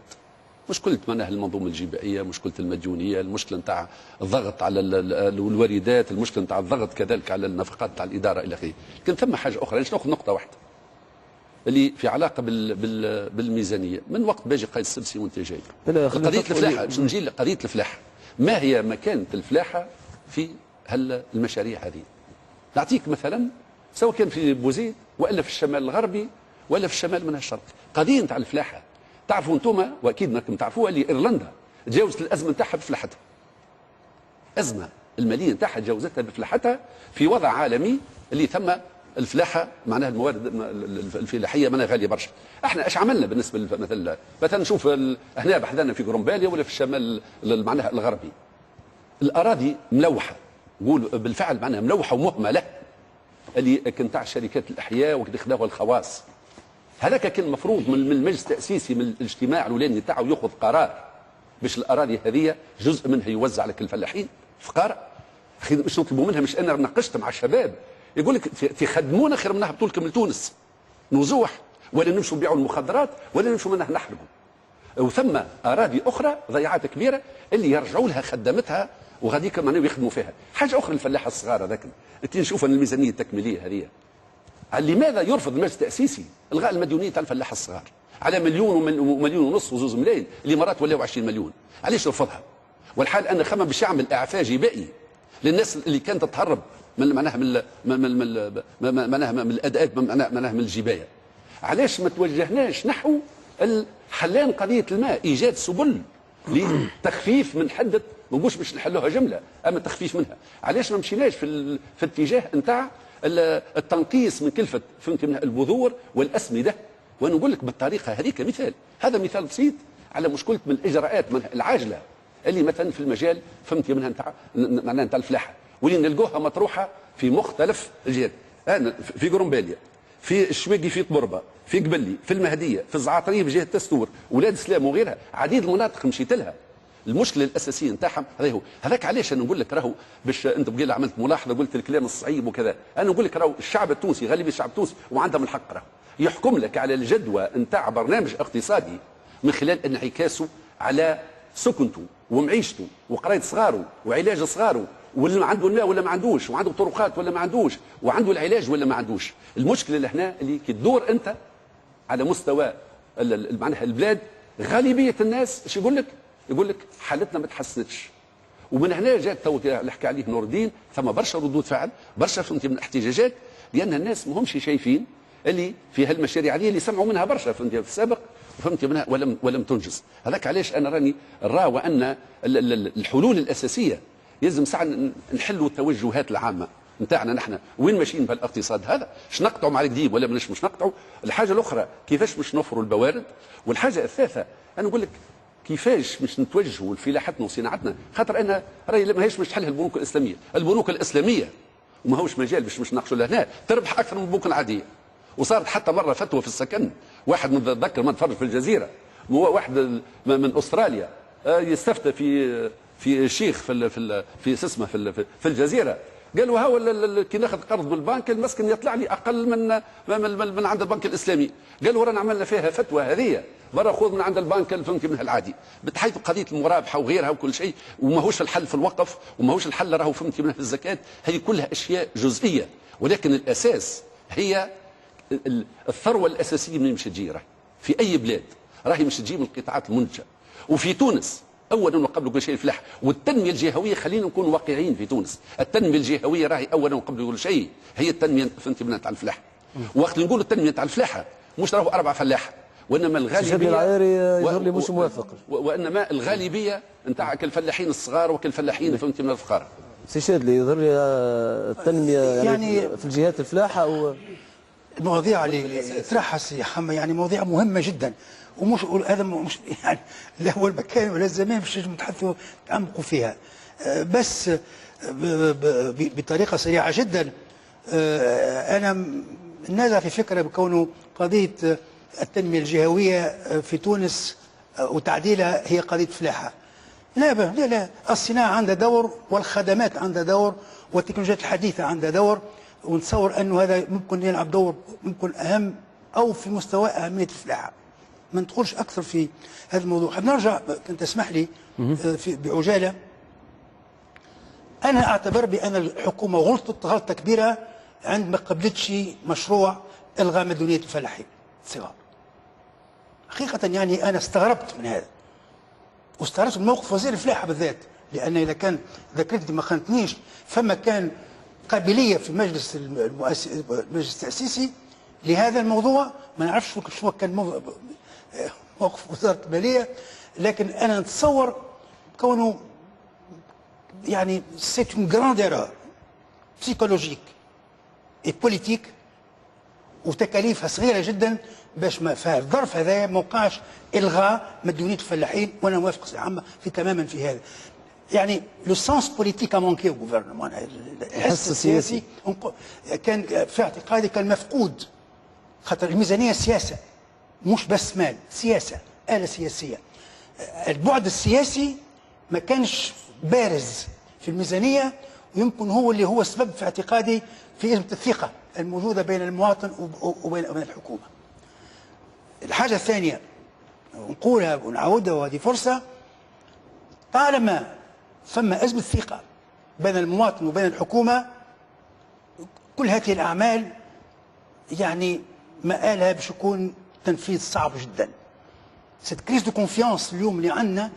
مشكلة معناها المنظومة الجبائية، مشكلة المديونية، المشكلة نتاع الضغط على الواردات، المشكلة نتاع الضغط كذلك على النفقات نتاع الإدارة إلى آخره. لكن ثم حاجة أخرى، أنا ناخذ نقطة واحدة اللي في علاقة بالميزانية. من وقت باجي قائد السبسي وانت جاي قضية الفلاحة، باش نجي لقضية الفلاحة، ما هي مكانة الفلاحة في المشاريع هذه؟ نعطيك مثلا سواء كان في بوزيد والا في الشمال الغربي ولا في الشمال من الشرق، قضيه نتاع الفلاحه. تعرفوا انتم واكيد انكم تعرفوها اللي ايرلندا تجاوزت الازمه نتاعها بفلاحتها. ازمه الماليه نتاعها تجاوزتها بفلاحتها في وضع عالمي اللي ثم الفلاحه معناها الموارد الفلاحيه معناها غاليه برشا. احنا ايش عملنا بالنسبه مثلا نشوف هنا بحثنا في غرنباليا ولا في الشمال معناها الغربي، الاراضي ملوحه، نقول بالفعل معناها ملوحه ومهمله اللي كان تاع شركات الاحياء وكذا خداوها الخواص. هذاك كان المفروض من المجلس التاسيسي من الاجتماع الاولاني تاعو ياخذ قرار باش الاراضي هذه جزء منها يوزع لك الفلاحين فقراء. اخي مش نطلبوا منها، مش انا ناقشت مع الشباب يقول لك تخدمونا خير من نهبطوا لكم لتونس نزوح، ولا نمشوا نبيعوا المخدرات، ولا نمشوا منها نحرقوا. وثم اراضي اخرى ضيعات كبيره اللي يرجعوا لها خدمتها وغاديك معناها يخدموا فيها. حاجه اخرى الفلاحه الصغار هذاك انت نشوف ان الميزانيه التكميليه هذه لماذا يرفض المجلس التاسيسي الغاء المديونيه تاع الفلاحه الصغار على مليون ومليون ونص وزوز ملايين اللي مرات ولاو 20 مليون؟ علاش يرفضها؟ والحال ان خمم باش يعمل اعفاء جبائي للناس اللي كانت تتهرب من معناها من الاداءات معناها من الجبايه. علاش ما توجهناش نحو حلان قضيه الماء، ايجاد سبل لتخفيف من حده، ما نقولش باش نحلوها جمله اما تخفيف منها. علاش ما مشيناش في اتجاه نتاع التنقيص من كلفه فهمت منها البذور والاسمده؟ وانا نقول لك بالطريقه هذيك مثال، هذا مثال بسيط على مشكله من الاجراءات من العاجله اللي مثلا في المجال فهمت منها نتاع معناها نتاع الفلاحه، واللي نلقوها مطروحه في مختلف الجهات. انا في غرنباليا، في الشواقي، في طبربه، في قبلي، في المهديه، في الزعاطريه بجهه تستور، ولاد سلام وغيرها، عديد المناطق مشيت لها. المشكله الاساسيه نتاعهم هذا هو. هذاك علاش انا نقول لك راهو باش انت بقيل عملت ملاحظه قلت الكلام الصعيب وكذا، انا نقول لك راهو الشعب التونسي غالبيه الشعب التونسي وعندهم الحق راهو يحكم لك على الجدوى نتاع برنامج اقتصادي من خلال انعكاسه على سكنته ومعيشته وقرايه صغاره وعلاج صغاره، واللي عنده الماء ولا ما عندوش، وعنده طرقات ولا ما عندوش، وعنده العلاج ولا ما عندوش. المشكله اللي هنا اللي كي تدور انت على مستوى معناها البلاد، غالبيه الناس ايش يقول لك؟ يقول لك حالتنا ما تحسنتش. ومن هنا جات تو اللي حكى عليه نور الدين، ثم برشا ردود فعل، برشا فهمتي من الاحتجاجات، لان الناس ما همش شايفين اللي في هالمشاريع هذه اللي سمعوا منها برشا فهمتي في السابق وفهمتي منها ولم تنجز. هذاك علاش انا راني نرى وان الحلول الاساسيه يلزم ساعه نحلوا التوجهات العامه نتاعنا نحن وين ماشيين بهالاقتصاد هذا، اش نقطعوا مع القديم ولا مش نقطعوا. الحاجه الاخرى كيفاش باش نوفروا البوارد، والحاجه الثالثه انا نقول لك كيفاش باش نتوجهوا لفلاحتنا وصناعتنا، خاطر انا راهي ماهيش باش تحلها البنوك الاسلاميه، البنوك الاسلاميه وما هوش مجال باش مش نناقشوا لهنا تربح اكثر من البنوك العاديه. وصارت حتى مره فتوى في السكن، واحد نتذكر ما نتفرج في الجزيره، واحد من استراليا يستفتى في شيخ في اسمه في الجزيره، قالوا ها كي ناخذ قرض من البنك المسكن يطلع لي اقل من عند البنك الاسلامي. قالوا رانا عملنا فيها فتوى هذه برا خذ من عند البنك الفهمتي منها العادي، بحيث قضيه المرابحه وغيرها وكل شيء، وماهوش الحل في الوقف وماهوش الحل راهو فهمتي منها في الزكاه، هذه كلها اشياء جزئيه، ولكن الاساس هي الثروه الاساسيه منين مش تجي في اي بلاد راهي مش تجي من القطاعات المنتجه. وفي تونس اولا وقبل كل شيء الفلاحه والتنميه الجهويه، خلينا نكون واقعيين في تونس، التنميه الجهويه راهي اولا وقبل كل شيء هي التنميه فهمتي منها تاع الفلاحه. وقت نقولوا التنميه تاع الفلاحه مش راهو 4 فلاحه، وانما الغالبيه العياري يظهر لي مش موافق، وانما الغالبيه نتاع كالفلاحين الصغار وكالفلاحين فهمتي من الفقراء. سي شادلي يظهر لي التنميه يعني في الجهات الفلاحه المواضيع اللي طرحها السي حما يعني مواضيع مهمه جدا، ومش هذا مش يعني لا هو المكان ولا الزمان باش نتحدثوا نتعمقوا فيها، بس بطريقه سريعه جدا. انا نازع في فكره بكونه قضيه التنميه الجهويه في تونس وتعديلها هي قضيه فلاحه. لا الصناعه عندها دور، والخدمات عندها دور، والتكنولوجيات الحديثه عندها دور، ونتصور انه هذا ممكن يلعب دور ممكن اهم او في مستوى اهميه الفلاحه. ما ندخلش اكثر في هذا الموضوع. نرجع كنت تسمح لي بعجاله. انا اعتبر بان الحكومه غلطت غلطه كبيره عندما قبلتش مشروع الغاء مديونيه الفلاحين الصغار. حقيقه يعني انا استغربت من هذا، واستغربت من موقف وزير الفلاحه بالذات، لان اذا كان ذاكرتي ما خانتنيش فما كان قابليه في المجلس التاسيسي لهذا الموضوع. ما نعرفش شو كان موقف وزاره الماليه، لكن انا نتصور كونه يعني سيت اون جراند ايرور بسيكولوجيك اي بوليتيك، وتكاليفها صغيره جدا باش ما في الظرف هذا ما وقعش الغاء مديونيه الفلاحين. وانا موافق سي عامه في تماما في هذا. يعني لو سانس بوليتيك مانكي او غوفرنمون، الحس السياسي كان في اعتقادي كان مفقود، خاطر الميزانيه سياسه مش بس مال، سياسه، آلة سياسيه. البعد السياسي ما كانش بارز في الميزانيه، ويمكن هو اللي هو السبب في اعتقادي في أزمة الثقه الموجوده بين المواطن وبين الحكومه. الحاجه الثانيه نقولها ونعودها وهذه فرصه، طالما ثم أزمة ثقة بين المواطن وبين الحكومة، كل هذه الأعمال يعني مآلها باش يكون تنفيذ صعب جدا. سيت كريز دو كونفيونس اليوم اللي عندنا،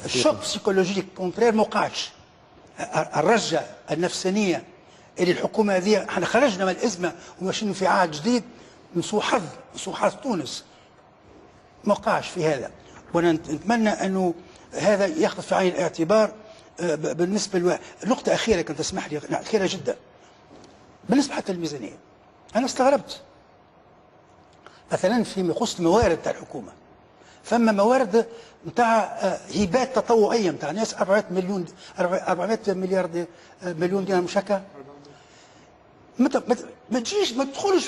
الشوك بسيكولوجيك كونترير ما وقعش. الرجة النفسانية اللي الحكومة هذه احنا خرجنا من الأزمة وماشيين في عهد جديد، من سوء حظ تونس ما وقعش في هذا. وانا نتمنى انه هذا ياخذ في عين الاعتبار. بالنسبه النقطه اخيره كنت تسمح لي، اخيره جدا، بالنسبه حتى للميزانيه انا استغربت مثلا فيما يخص الموارد تاع الحكومه. ثم موارد نتاع هبات تطوعيه نتاع ناس 400 مليون دينار مش هكا. ما تجيش ما تدخلش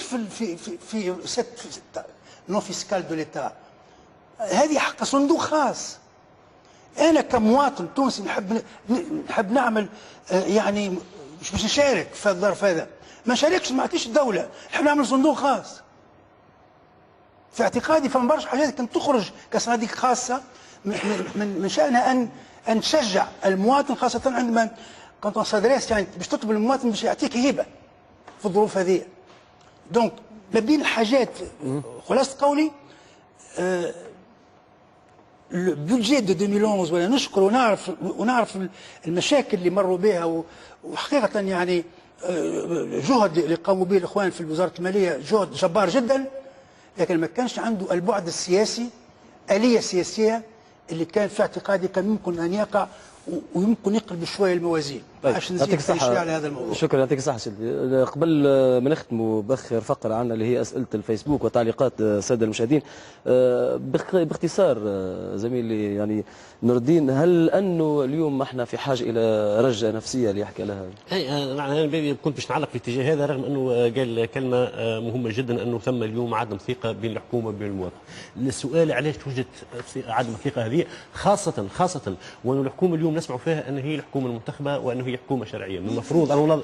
في نون فيسكال دو ليتا، هذه حق صندوق خاص. أنا كمواطن تونسي نحب نعمل يعني مش باش نشارك في الظرف هذا، ما نشاركش، ما نعطيش الدولة، نحب نعمل صندوق خاص. في اعتقادي فما برشا حاجات كانت تخرج كصناديق خاصة من شأنها أن تشجع المواطن، خاصة عندما كنت صادريس يعني باش تطلب المواطن باش يعطيك هبة في الظروف هذه. دونك ما بين الحاجات خلاصة قولي البودجي دو 2011 وانا نشكر ونعرف المشاكل اللي مروا بها، وحقيقه يعني جهد اللي قاموا به الاخوان في وزاره الماليه جهد جبار جدا، لكن ما كانش عنده البعد السياسي، آلية سياسيه اللي كان في اعتقادي كان ممكن ان يقع ويمكن يقلب شويه الموازين. طيب. عشان نزيد شويه على هذا الموضوع. شكرا، يعطيك الصحه سيدي. قبل ما نختموا باخر فقره عندنا اللي هي اسئله الفيسبوك وتعليقات الساده المشاهدين، باختصار زميلي يعني نور الدين، هل انه اليوم احنا في حاجه الى رجه نفسيه اللي يحكي لها؟ اي انا كنت باش نعلق في الاتجاه هذا، رغم انه قال كلمه مهمه جدا، انه ثم اليوم عدم ثقه بين الحكومه وبين المواطن. السؤال علاش توجد عدم الثقه هذه، خاصه وان الحكومه اليوم نسمع فيها ان هي الحكومه المنتخبه وانه هي حكومه شرعيه. من المفروض انه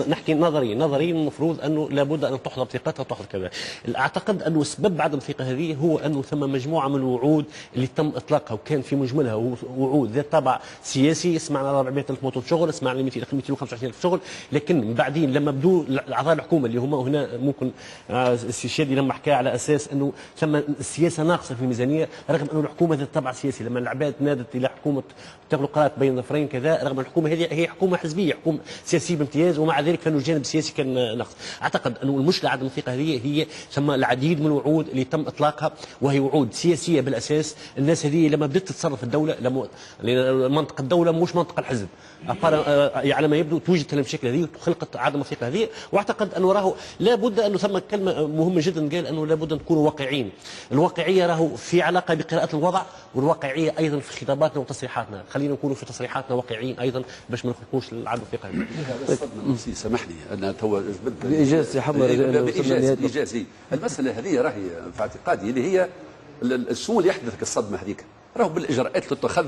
نحكي نظري المفروض انه لابد ان تحظى بثقتها وتحظى كذا. اعتقد انه سبب عدم الثقه هذه هو انه ثم مجموعه من الوعود اللي تم اطلاقها وكان في مجملها وعود ذات طابع سياسي. سمعنا 400,000 موطن شغل، سمعنا 225,000 شغل، لكن بعدين لما بدوا اعضاء الحكومه اللي هم هنا ممكن السي الشادي لما حكى على اساس انه ثم السياسه ناقصه في الميزانيه، رغم انه الحكومه ذات طابع سياسي. لما العباد نادت الى حكومه تغلق قرارات بين ظفرين كذا، رغم الحكومه هذه هي حكومه حزبيه، حكومه سياسيه بامتياز، ومع ذلك فانه الجانب السياسي كان نقص. اعتقد انه المشكله عدم الثقه هذه هي ثم العديد من الوعود اللي تم اطلاقها وهي وعود سياسيه بالاساس. الناس هذه لما بدات تتصرف الدوله منطقه الدوله مش منطقه الحزب، على ما يبدو توجد المشاكل هذه وخلقت عدم الثقه هذه. واعتقد انه راهو لابد انه ثم كلمه مهمه جدا قال انه لابد ان نكونوا واقعيين. الواقعيه راهو في علاقه بقراءه الوضع، والواقعيه ايضا في خطاباتنا وتصريحاتنا. خلينا نكونوا في تصريحاتنا واقعيين ايضا باش ما نخلقوش عدم الثقه هذه. الصدمه سامحني انا تو بايجاز يا حمر بايجاز المساله هذه راهي في اعتقادي اللي هي شنو اللي يحدث الصدمه هذيك؟ راهو بالاجراءات اللي تتخذ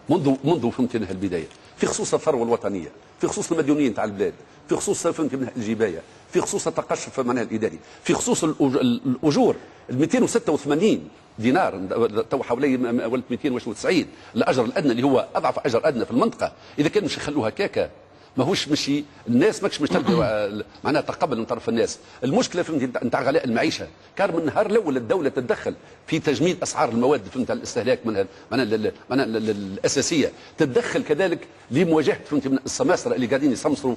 منذ فهمتني البدايه، في خصوص الثروه الوطنيه، في خصوص المديونين تاع البلاد، في خصوص فهمت منها الجبايه، في خصوص التقشف معناها الاداري، في خصوص الاجور ال 286 دينار تو حوالي 290 الاجر الادنى اللي هو اضعف اجر ادنى في المنطقه. اذا كان مش يخلوها كاكا ماهوش مشي الناس ماكش مش تلقى معناها تقبل من طرف الناس. المشكله فهمت نتاع غلاء المعيشه كان من النهار الاول الدوله تتدخل في تجميد اسعار المواد فهمت الاستهلاك معناها الاساسيه، تتدخل كذلك لمواجهه فهمت السماسره اللي قاعدين يسمسروا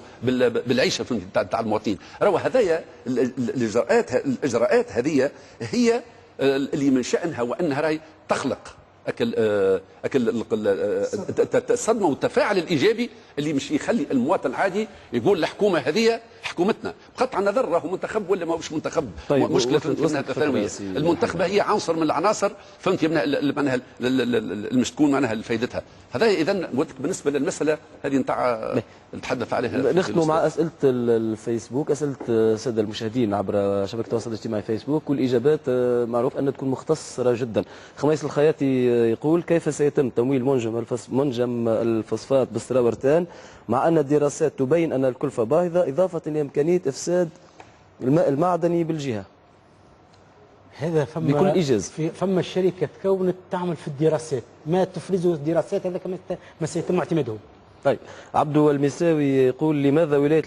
بالعيشه فهمت تاع المواطنين. راهو هذايا الاجراءات هذه هي اللي من شانها وانها راهي تخلق الصدمه والتفاعل الايجابي اللي مش يخلي المواطن العادي يقول الحكومه هذه حكومتنا بقطع النظر راهو منتخب ولا ماهوش منتخب. طيب مشكله فهمتها التثانويه المنتخبه هي عنصر من العناصر فهمت معناها مش تكون معناها فائدتها هذا. اذا بالنسبه للمساله هذه نتاع نتحدث عليها. نختم مع اسئله الفيسبوك، اسئله الساده المشاهدين عبر شبكه التواصل الاجتماعي فيسبوك، والاجابات معروف ان تكون مختصره جدا. خميس الخياطي يقول كيف سيتم تمويل منجم الفوسفات بالسراورتان مع أن الدراسات تبين أن الكلفة باهظة إضافة لإمكانية إفساد الماء المعدني بالجهة؟ هذا بكل إيجاز. فما الشركة تكونت تعمل في الدراسات، ما تفرزوا الدراسات هذا ما سيتم اعتماده. طيب عبدو المساوي يقول لماذا ولاية